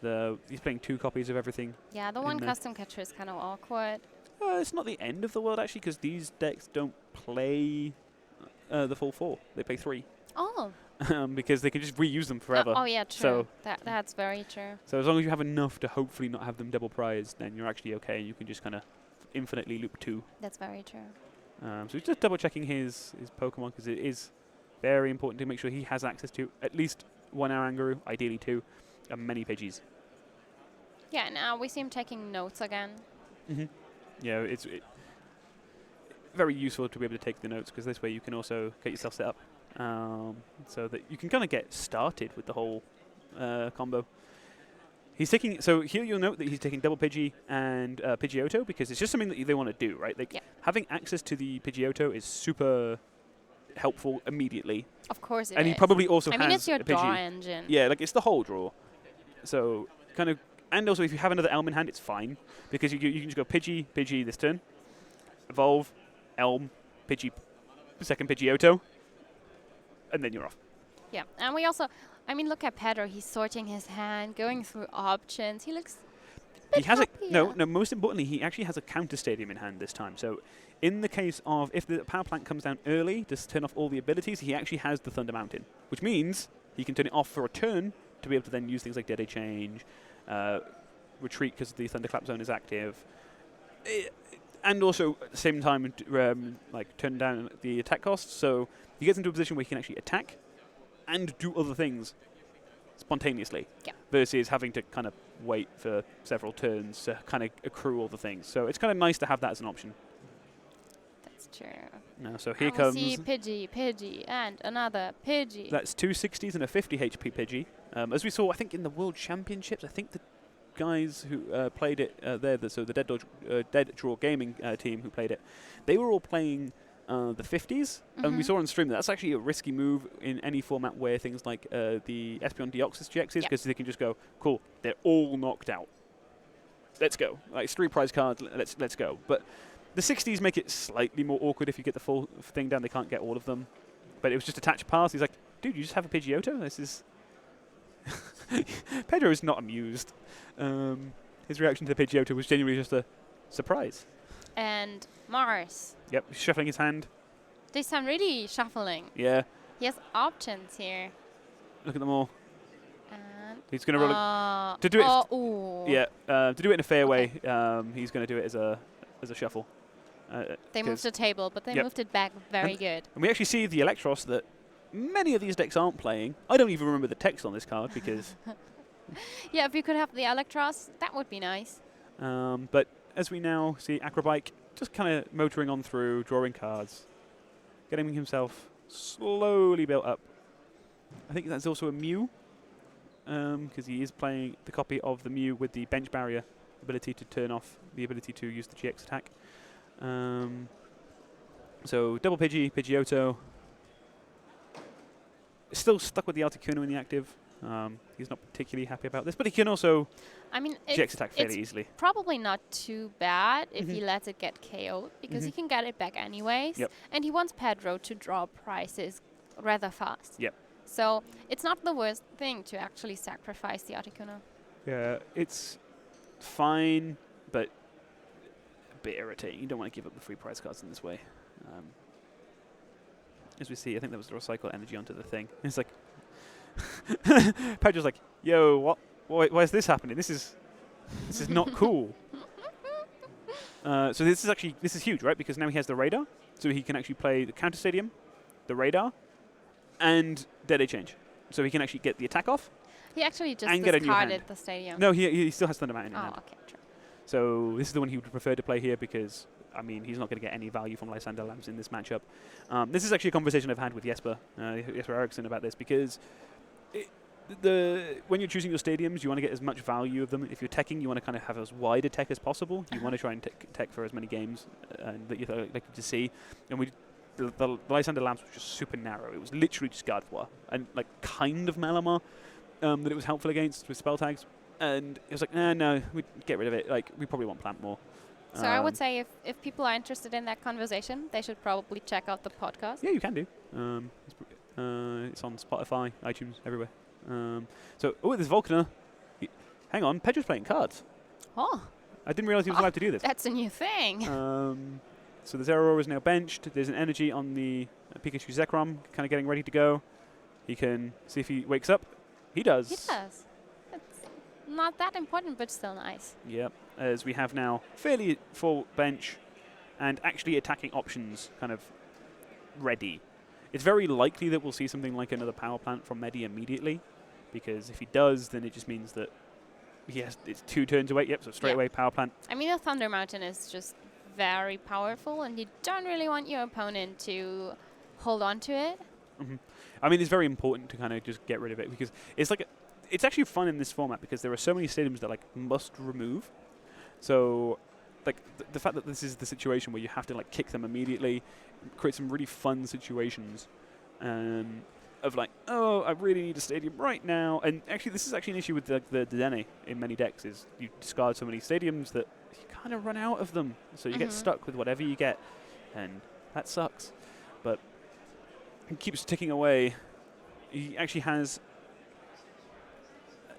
he's playing 2 copies of everything. Yeah, the one custom catcher is kind of awkward. It's not the end of the world, actually, because these decks don't play the full 4. They play 3. Oh. Because they can just reuse them forever. Oh, yeah, true. So that's very true. So as long as you have enough to hopefully not have them double prized, then you're actually okay. You can just kind of infinitely loop 2. That's very true. So he's just double checking his Pokemon, because it is very important to make sure he has access to at least 1 Aranguru, ideally 2, and many Pidgeys. Yeah, now we see him taking notes again. Yeah, it's very useful to be able to take the notes, because this way you can also get yourself set up, so that you can kind of get started with the whole combo. He's taking, so here you'll note that he's taking double Pidgey and Pidgeotto, because it's just something that they want to do, right? Like, having access to the Pidgeotto is super helpful immediately. Of course it is. And he probably also has I mean, it's your a Pidgey. draw engine. Yeah, like, it's the whole draw. So, kind of, and also if you have another Elm in hand, it's fine, because you can just go Pidgey, Pidgey this turn, evolve, Elm, Pidgey, second Pidgeotto, and then you're off. Yeah, and we also, I mean, look at Pedro. He's sorting his hand, going through options. He looks a bit He has happy, no, most importantly, he actually has a counter stadium in hand this time. So in the case of if the power plant comes down early to turn off all the abilities, he actually has the Thunder Mountain, which means he can turn it off for a turn to be able to then use things like Dead Eye Change, retreat because the Thunderclap zone is active, and also at the same time like turn down the attack costs. So he gets into a position where he can actually attack and do other things spontaneously, Yeah. versus having to kind of wait for several turns to kind of accrue all the things. So it's kind of nice to have that as an option. That's true. Now, so here We comes... see Pidgey, and another Pidgey. That's 2 60s and a 50 HP Pidgey. As we saw, I think in the World Championships, I think the guys who played it there, so the Dead Draw Gaming team who played it, they were all playing the 50s, and we saw on stream that's actually a risky move in any format where things like the Espeon Deoxys GXs, because they can just go, cool, they're all knocked out. Let's go. Like, it's 3 prize cards, let's go. But the 60s make it slightly more awkward if you get the full thing down. They can't get all of them. But it was just attach pass. He's like, dude, you just have a Pidgeotto? This is... Pedro is not amused. His reaction to the Pidgeotto was genuinely just a surprise. And Mars. Yep, he's shuffling his hand. This time really shuffling. Yeah. He has options here. Look at them all. And He's going to roll it. To do it... ooh. Yeah, to do it in a fair way, he's going to do it as a shuffle. They moved the table, but they moved it back very good. And we actually see the Electros that many of these decks aren't playing. I don't even remember the text on this card because... Yeah, if you could have the Electros, that would be nice. But as we now see Acrobike just kind of motoring on through, drawing cards, getting himself slowly built up. I think that's also a Mew, because he is playing the copy of the Mew with the bench barrier ability to turn off the ability to use the GX attack. So double Pidgeotto. Still stuck with the Articuno in the active. He's not particularly happy about this, but he can also GX attack fairly easily. Probably not too bad if he lets it get KO'd, because he can get it back anyways. Yep. And he wants Pedro to draw prizes rather fast. Yep. So it's not the worst thing to actually sacrifice the Articuno. Yeah, it's fine, but a bit irritating. You don't want to give up the free prize cards in this way. As we see, I think that was the recycle energy onto the thing. It's like... Pedro's like, yo, what? Why is this happening? This is not cool. So this is huge, right? Because now he has the radar, so he can actually play the counter stadium, the radar, and Dead Age Change. So he can actually get the attack off. He actually just and discarded the stadium. No, he still has Thunder Mountain in hand. Oh, okay, true. So this is the one he would prefer to play here because, I mean, he's not going to get any value from Lysander Lamps in this matchup. This is actually a conversation I've had with Jesper Eriksson about this, because when you're choosing your stadiums, you want to get as much value of them. If you're teching, you want to kind of have as wide a tech as possible. You want to try and tech for as many games that you'd like to see. And the Lysander Lamps was just super narrow. It was literally just Gardevoir and like kind of Malamar that it was helpful against with spell tags. And it was like, no, we'd get rid of it. Like, we probably want Plant more. So I would say if people are interested in that conversation, they should probably check out the podcast. Yeah, you can do. It's on Spotify, iTunes, everywhere. So, there's Volcaner. Hang on, Pedro's playing cards. Oh. I didn't realize he was allowed to do this. That's a new thing. So the Zeraora is now benched. There's an energy on the Pikachu Zekrom, kind of getting ready to go. He can see if he wakes up. He does. He does. It's not that important, but still nice. Yep. As we have now fairly full bench and actually attacking options kind of ready. It's very likely that we'll see something like another power plant from Mehdi immediately, because if he does, then it just means that it's 2 turns away. Yep, so straight away power plant. I mean, the Thunder Mountain is just very powerful, and you don't really want your opponent to hold on to it. I mean, it's very important to kind of just get rid of it, because it's like it's actually fun in this format because there are so many stadiums that like must remove. So like the fact that this is the situation where you have to like kick them immediately creates some really fun situations of like, oh, I really need a stadium right now. And actually, this is actually an issue with the Dene in many decks, is you discard so many stadiums that you kind of run out of them. So you get stuck with whatever you get, and that sucks. But he keeps ticking away. He actually has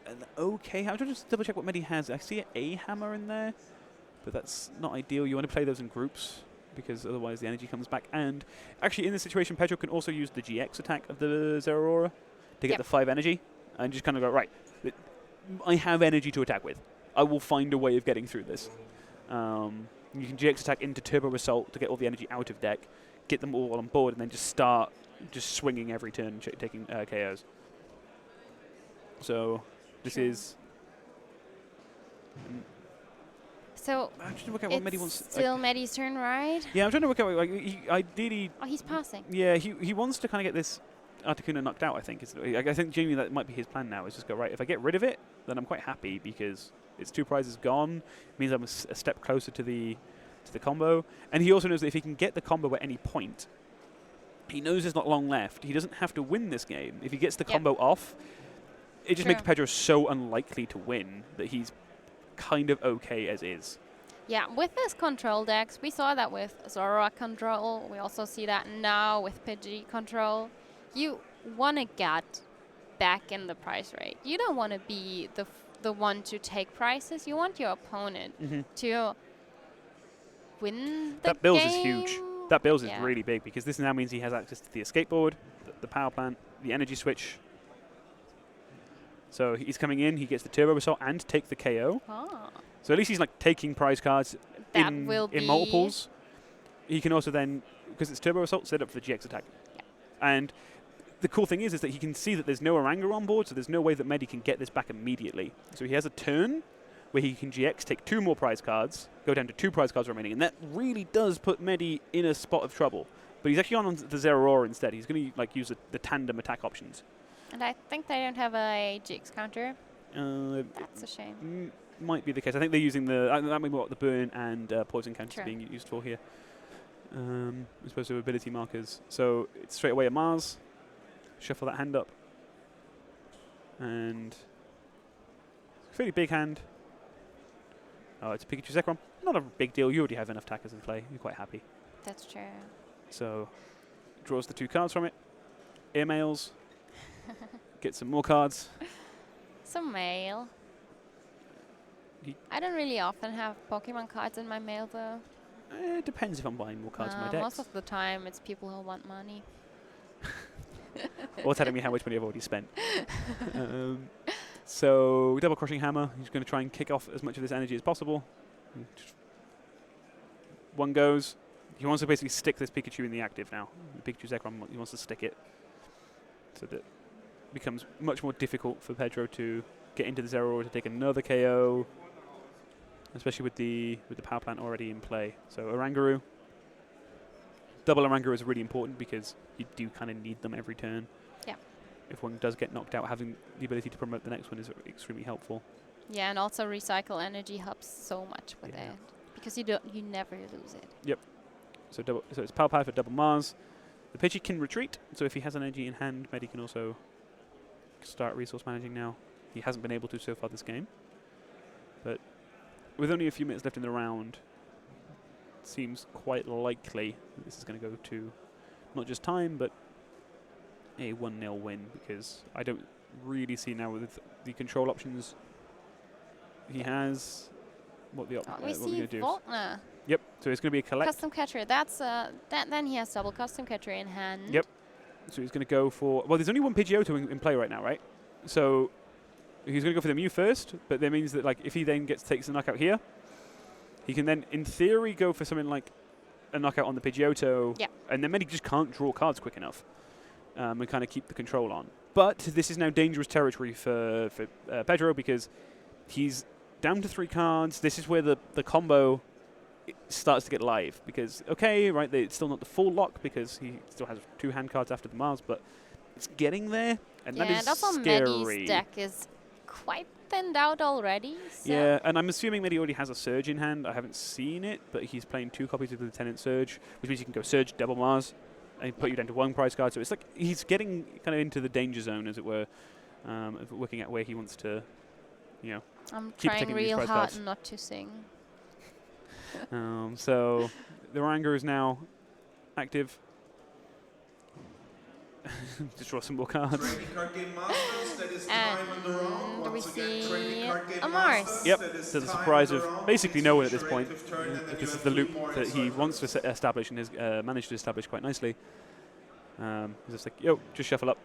an okay hammer. I'll just double check what Mehdi has. I see a hammer in there, but that's not ideal. You want to play those in groups, because otherwise the energy comes back. And actually, in this situation, Pedro can also use the GX attack of the Zeraora to get the 5 energy, and just kind of go, right, I have energy to attack with. I will find a way of getting through this. You can GX attack into Turbo Assault to get all the energy out of deck, get them all on board, and then just start just swinging every turn, taking KOs. So this is. So I'm trying to work out what Mehdi wants. Still Mehdi's turn, right? Yeah, I'm trying to work out. Like, he ideally. Oh, he's passing. Yeah, he wants to kind of get this Articuno knocked out. I think. I think genuinely that might be his plan now. Is just go right. If I get rid of it, then I'm quite happy because its 2 prizes gone. It means I'm a step closer to the combo. And he also knows that if he can get the combo at any point, he knows there's not long left. He doesn't have to win this game. If he gets the combo off, it just makes Pedro so unlikely to win that he's kind of okay as is. Yeah, with this control decks, we saw that with Zoroark control. We also see that now with Pidgey control. You want to get back in the price rate. You don't want to be the one to take prizes. You want your opponent to win the That build game. is huge. That build is really big because this now means he has access to the escape board, the power plant, the energy switch. So he's coming in, he gets the Turbo Assault and take the KO. Ah. So at least he's like taking prize cards in multiples. He can also then, because it's Turbo Assault, set up for the GX attack. Yeah. And the cool thing is that he can see that there's no Oranga on board, so there's no way that Mehdi can get this back immediately. So he has a turn where he can GX, take 2 more prize cards, go down to 2 prize cards remaining, and that really does put Mehdi in a spot of trouble. But he's actually on the Zeraora instead. He's going to like use the tandem attack options. And I think they don't have a GX counter. That's a shame. Might be the case. I think they're using that may be what the burn and poison counters being used for here. As opposed to ability markers. So it's straight away a Mars. Shuffle that hand up. And fairly big hand. Oh, it's a Pikachu Zekrom. Not a big deal. You already have enough attackers in play. You're quite happy. That's true. So draws the 2 cards from it. Airmails. Get some more cards. Some mail. I don't really often have Pokemon cards in my mail, though. It depends if I'm buying more cards in my decks. Most of the time, it's people who want money. Or telling me how much money I've already spent. So, double crushing hammer. He's going to try and kick off as much of this energy as possible. One goes. He wants to basically stick this Pikachu in the active now. The Pikachu Zekrom, he wants to stick it. So that becomes much more difficult for Pedro to get into the Zeraora to take another KO. Especially with the power plant already in play. So Oranguru. Double Oranguru is really important because you do kind of need them every turn. Yeah. If one does get knocked out, having the ability to promote the next one is extremely helpful. Yeah, and also recycle energy helps so much with it because you never lose it. Yep. So it's power pad for double Mars. The Pidgey can retreat, so if he has an energy in hand, Mehdi can also start resource managing now. He hasn't been able to so far this game, but with only a few minutes left in the round, it seems quite likely that this is going to go to not just time, but a 1-0 win, because I don't really see now with the control options he has what we're going to do. Volkner. Yep, so it's going to be a collect. Custom catcher. That's then he has double custom catcher in hand. Yep. So he's going to go for... Well, there's only one Pidgeotto in play right now, right? So he's going to go for the Mew first, but that means that like if he then takes the knockout here, he can then, in theory, go for something like a knockout on the Pidgeotto, and then Mehdi just can't draw cards quick enough and kind of keep the control on. But this is now dangerous territory for Pedro because he's down to 3 cards. This is where the combo starts to get live because, okay, right, it's still not the full lock because he still has 2 hand cards after the Mars, but it's getting there, and that is also scary. Mehdi's deck is quite thinned out already. So yeah, and I'm assuming Mehdi already has a Surge in hand. I haven't seen it, but he's playing 2 copies of Lieutenant Surge, which means you can go Surge, double Mars, and put you down to 1 prize card. So it's like he's getting kind of into the danger zone, as it were, of looking at where he wants to, I'm keep trying taking real these prize hard cards. not to sing. So the Oranguru is now active. Just draw some more cards. And we see a Mars. Yep, to the surprise of basically no one at this point. This is the loop that he wants to establish and has managed to establish quite nicely. He's just like, yo, just shuffle up.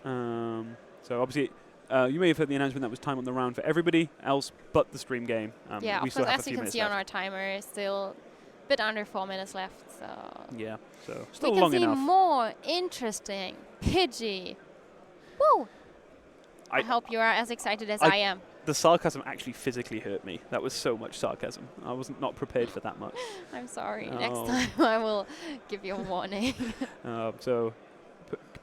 So obviously, you may have heard the announcement that was time on the round for everybody else but the stream game. Yeah, we still have as a few you can minutes see left. on our timer, still a bit under 4 minutes left. So Yeah, so still we can long see enough. more interesting Pidgey. Woo! I hope you are as excited as I am. The sarcasm actually physically hurt me. That was so much sarcasm. I wasn't not prepared for that much. I'm sorry. Next time I will give you a warning. So,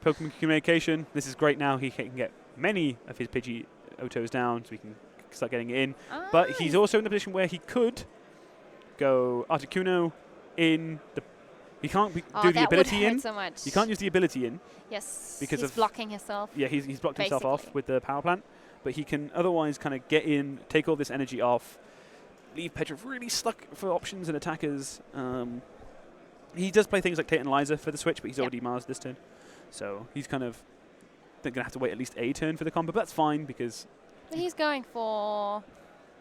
Pokemon communication. This is great now. He can get many of his Pidgeotos down, so we can start getting it in. But he's also in the position where he could go Articuno in the. He can't do the ability in. So much. You can't use the ability in. Yes. Because he's blocking himself. Yeah, he's blocked himself off with the power plant. But he can otherwise kind of get in, take all this energy off, leave Pedro really stuck for options and attackers. He does play things like Tantalizer for the Switch, but he's already Mars this turn. So he's kind of going to have to wait at least a turn for the combo, but that's fine because... He's going for...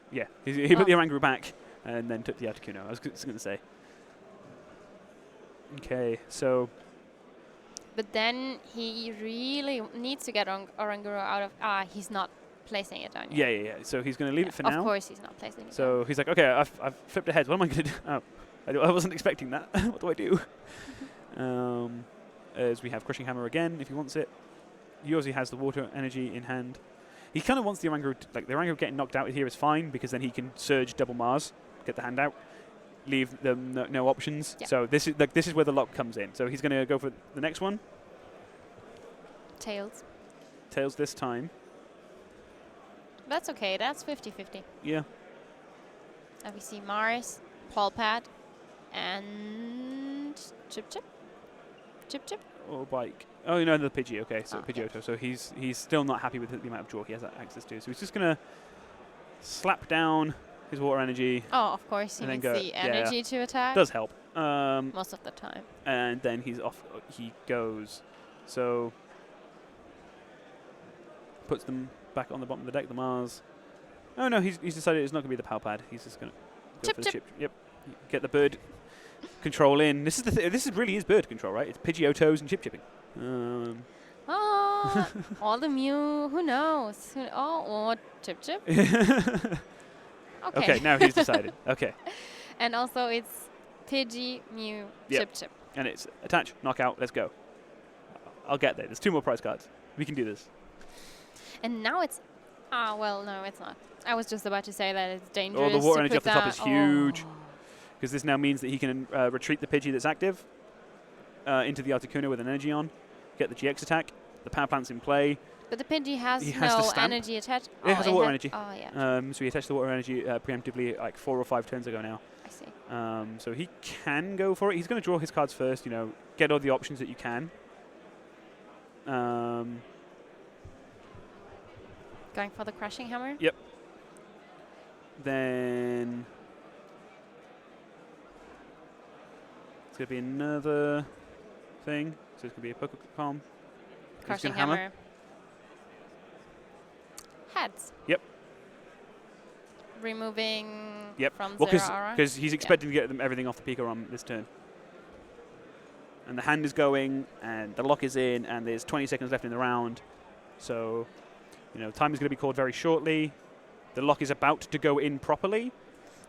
Yeah, he put the Oranguru back and then took the Articuno. I was going to say. Okay, so... But then he really needs to get Oranguru out of... he's not placing it down yet. Yeah. So he's going to leave it for now. Of course he's not placing it So he's like, okay, I've flipped ahead. What am I going to do? Oh, I wasn't expecting that. What do I do? As we have Crushing Hammer again, if he wants it. He also has the Water Energy in hand. He kind of wants the Oranguru, like the Oranguru getting knocked out here is fine because then he can Surge double Mars, get the hand out, leave them no options. Yeah. So this is where the lock comes in. So he's going to go for the next one. Tails. Tails this time. That's okay. That's 50-50. Yeah. We see Mars, Pulpad, and Chip. Or Bike. Oh, no, the Pidgey. Okay, so Pidgeotto. So he's still not happy with the amount of draw he has access to. So he's just going to slap down his Water Energy. Oh, of course. He needs the energy to attack. Does help. Most of the time. And then he's off. He goes. So puts them back on the bottom of the deck, the Mars. Oh, no, he's decided it's not going to be the Power Pad. He's just going to go for the chip. Yep. Get the bird control in. This is this really is bird control, right? It's Pidgeotos and chip chipping. All the Mew. Who knows? Or chip. Okay, now he's decided. Okay. And also it's Pidgey, Mew, chip. And it's attach, knockout, let's go. I'll get there. There's 2 more prize cards. We can do this. And now it's... well, no, it's not. I was just about to say that it's dangerous. The Water Energy off the top is huge. Because this now means that he can retreat the Pidgey that's active into the Articuno with an energy on, get the GX attack, the Power Plant's in play. But the Pidgey has no energy attached. It has a Water Energy. Oh, yeah. So he attached the Water Energy preemptively like 4 or 5 turns ago now. I see. So he can go for it. He's going to draw his cards first, get all the options that you can. Going for the Crushing Hammer? Yep. Then it's going to be another thing. So it's going to be a Pokemon. Crushing Hammer. Heads. Yep. Removing from well, Zeraora. Because he's expecting to get everything off the Pika on this turn. And the hand is going, and the lock is in, and there's 20 seconds left in the round. So, time is going to be called very shortly. The lock is about to go in properly.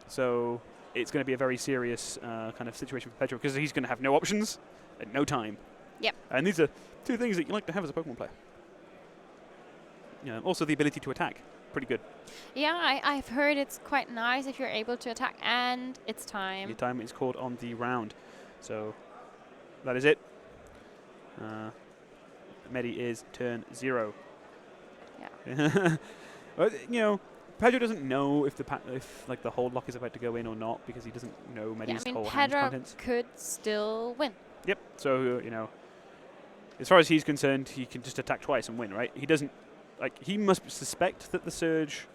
So it's going to be a very serious kind of situation for Pedro, because he's going to have no options and no time. Yep. And these are 2 things that you like to have as a Pokemon player. Also the ability to attack. Pretty good. Yeah, I've heard it's quite nice if you're able to attack, and it's time. Your time is called on the round. So that is it. Mehdi is turn 0. Yeah. Well, Pedro doesn't know if the hold lock is about to go in or not, because he doesn't know Mehdi's whole hand contents. Pedro could still win. Yep. So as far as he's concerned, he can just attack twice and win, right? He doesn't he must suspect that the Surge,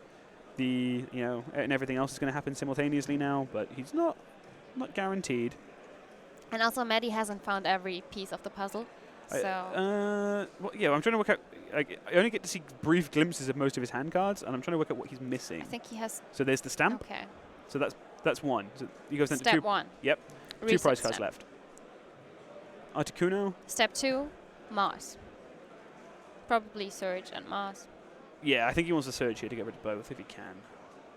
and everything else is going to happen simultaneously now, but he's not guaranteed. And also, Mehdi hasn't found every piece of the puzzle. So. Well, yeah, I'm trying to work out. I only get to see brief glimpses of most of his hand cards, and I'm trying to work out what he's missing. I think he has. So there's the stamp. Okay. So that's 1. So he goes into 2. Step 1. Yep. Reset 2 prize cards left. Articuno. Step 2, Mars. Probably Surge and Mars. Yeah, I think he wants to Surge here to get rid of both if he can.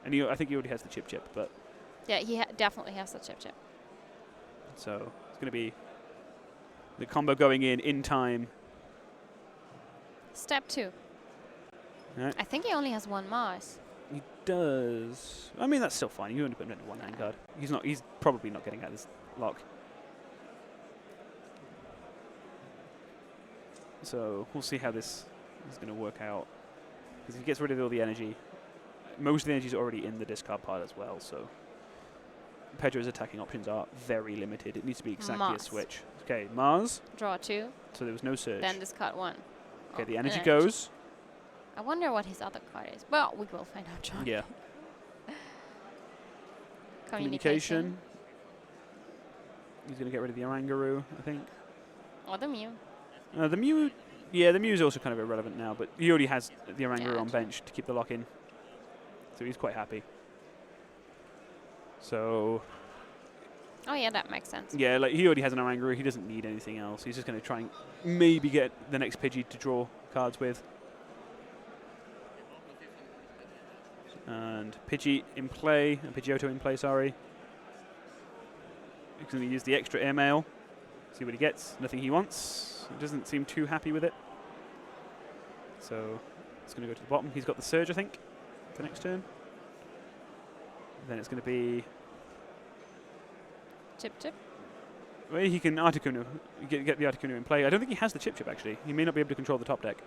And I think he already has the chip, but... Yeah, he definitely has the chip. So he's going to be the combo going in time. Step 2. Right. I think he only has 1 Mars. He does. I mean, that's still fine. You only put him in one hand card. He's probably not getting out of this lock. So we'll see how this is going to work out. Because if he gets rid of all the energy, most of the energy is already in the discard pile as well. So Pedro's attacking options are very limited. It needs to be exactly Mars. a switch. Okay, Mars. Draw 2. So there was no surge. Then discard 1. Okay, Oh, the energy and goes. I wonder what his other card is. Well, we will find out, John. Yeah. Communication. He's going to get rid of the Oranguru, I think. Or the Mew. The Mew, yeah, the Mew is also kind of irrelevant now, but he already has the Oranguru Yeah, on true. bench to keep the lock in. So he's quite happy. So, Oh, yeah, that makes sense. yeah, like he already has an Oranguru. He doesn't need anything else. He's just going to try and maybe get the next Pidgey to draw cards with. And Pidgey in play, Pidgeotto in play, sorry. He's going to use the extra airmail. See what he gets. Nothing he wants. He doesn't seem too happy with it. So it's going to go to the bottom. He's got the Surge, I think, for next turn. Then it's going to be... Chip, chip. Well, he can Articuno, get the Articuno in play. I don't think he has the Chip Chip, actually. He may not be able to control the top deck.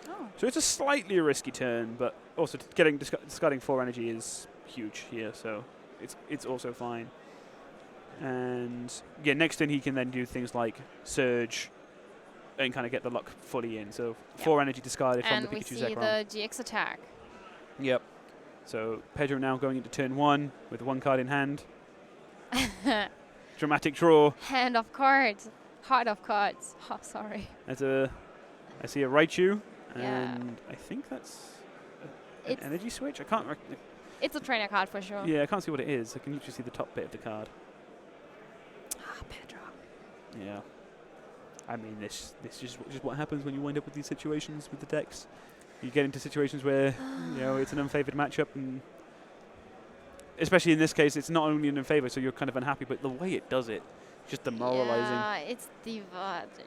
Oh. So it's a slightly risky turn, but also discarding 4 energy is huge here, so it's also fine. And yeah, next turn he can then do things like Surge and kind of get the luck fully in. So 4 energy discarded from the And we Pikachu see Zekrom. the GX attack. Yep. So Pedro now going into turn 1 with 1 card in hand. Dramatic draw. Hand of cards. Heart of cards. Oh, sorry. I see a Raichu, Yeah. and I think that's an It's- energy switch. I can't. It's a trainer card for sure. Yeah, I can't see what it is. I can usually see the top bit of the card. Ah, Pedro. Yeah. I mean, this is just what happens when you wind up with these situations with the decks. You get into situations where it's an unfavored matchup, and especially in this case, it's not only an unfavored, so you're kind of unhappy, but the way it does it, just demoralizing. Yeah, it's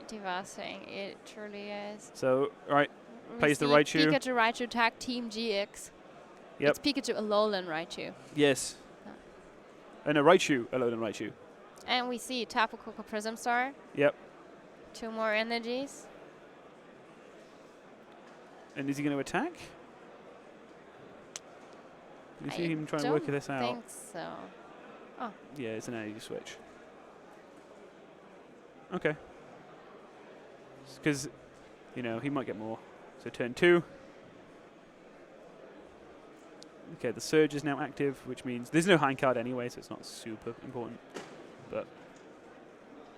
devastating. It truly is. So, right, We plays the see Raichu. Pikachu Raichu tag Team GX. Yep. It's Pikachu Alolan Raichu. Yes. Oh. And a Raichu, Alolan Raichu. And we see Tapu Koko Prism Star. Yep. 2 more energies. And is he going to attack? You see him trying to work this out. I think so. Oh. Yeah, it's an energy switch. Okay. Because, he might get more. So turn 2. Okay, the Surge is now active, which means there's no hind card anyway, so it's not super important. But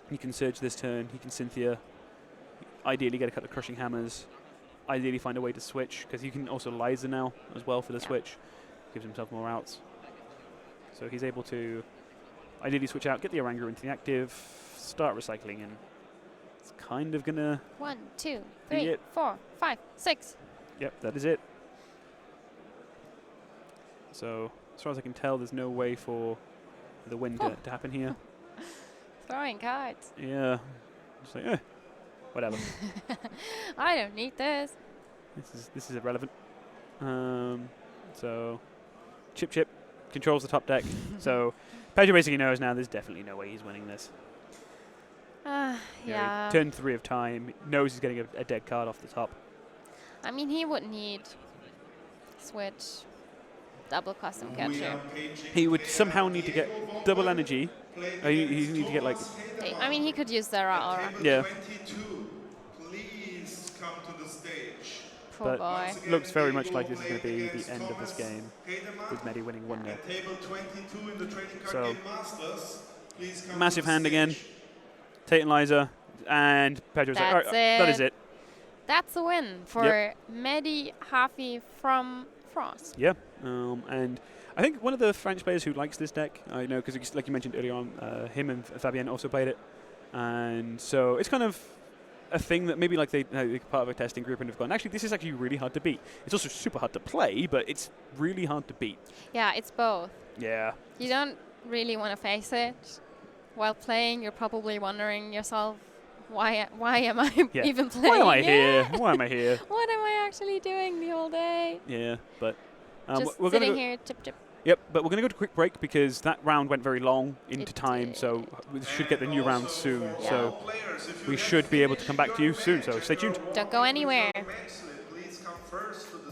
he can Surge this turn. He can Cynthia. Ideally get a couple of Crushing Hammers. Ideally find a way to switch, because he can also Liza now as well for the switch. Gives himself more outs. So he's able to ideally switch out, get the Oranguru into the active, start recycling, and it's kind of going to... 1, 2, Be 3, it. 4, 5, 6. Yep, that is it. So, as far as I can tell, there's no way for the win to happen here. Throwing cards. Yeah. Just like, whatever. I don't need this. This is irrelevant. So, Chip controls the top deck. So, Pedro basically knows now there's definitely no way he's winning this. Yeah. Turn 3 of time, knows he's getting a dead card off the top. I mean, he would need switch, double custom catcher. He would somehow need to get double energy. He need to get like... I mean, he could use Zera Aura. Yeah. Please come to the stage. Poor But boy. looks very much like this is going to be the end of this game, with Mehdi winning 1-0. Table 22 in the trading card So, game Masters. Please come massive to the hand again. stage. Tate and Liza, and Pedro's like, all right, that is it. That's a win for Mehdi Hafi from Frost. Yeah, and I think one of the French players who likes this deck, I know because like you mentioned earlier on, him and Fabienne also played it, and so it's kind of a thing that maybe like they're part of a testing group and have gone, actually this is actually really hard to beat. It's also super hard to play, but it's really hard to beat. Yeah, it's both. Yeah. You don't really want to face it, while playing, you're probably wondering yourself, why am I Yeah. even playing? Why am I Yeah. here? Why am I here? What am I actually doing the whole day? Yeah, but Just we're going to sitting go. here, tip tip. Yep, but we're going to go to a quick break because that round went very long into It time, did. so we should get the new round also soon. for So all players, if you we can should be able to finish come back to you your soon. match So and stay you're tuned. Don't go walking with your anywhere. match slip, please come first to the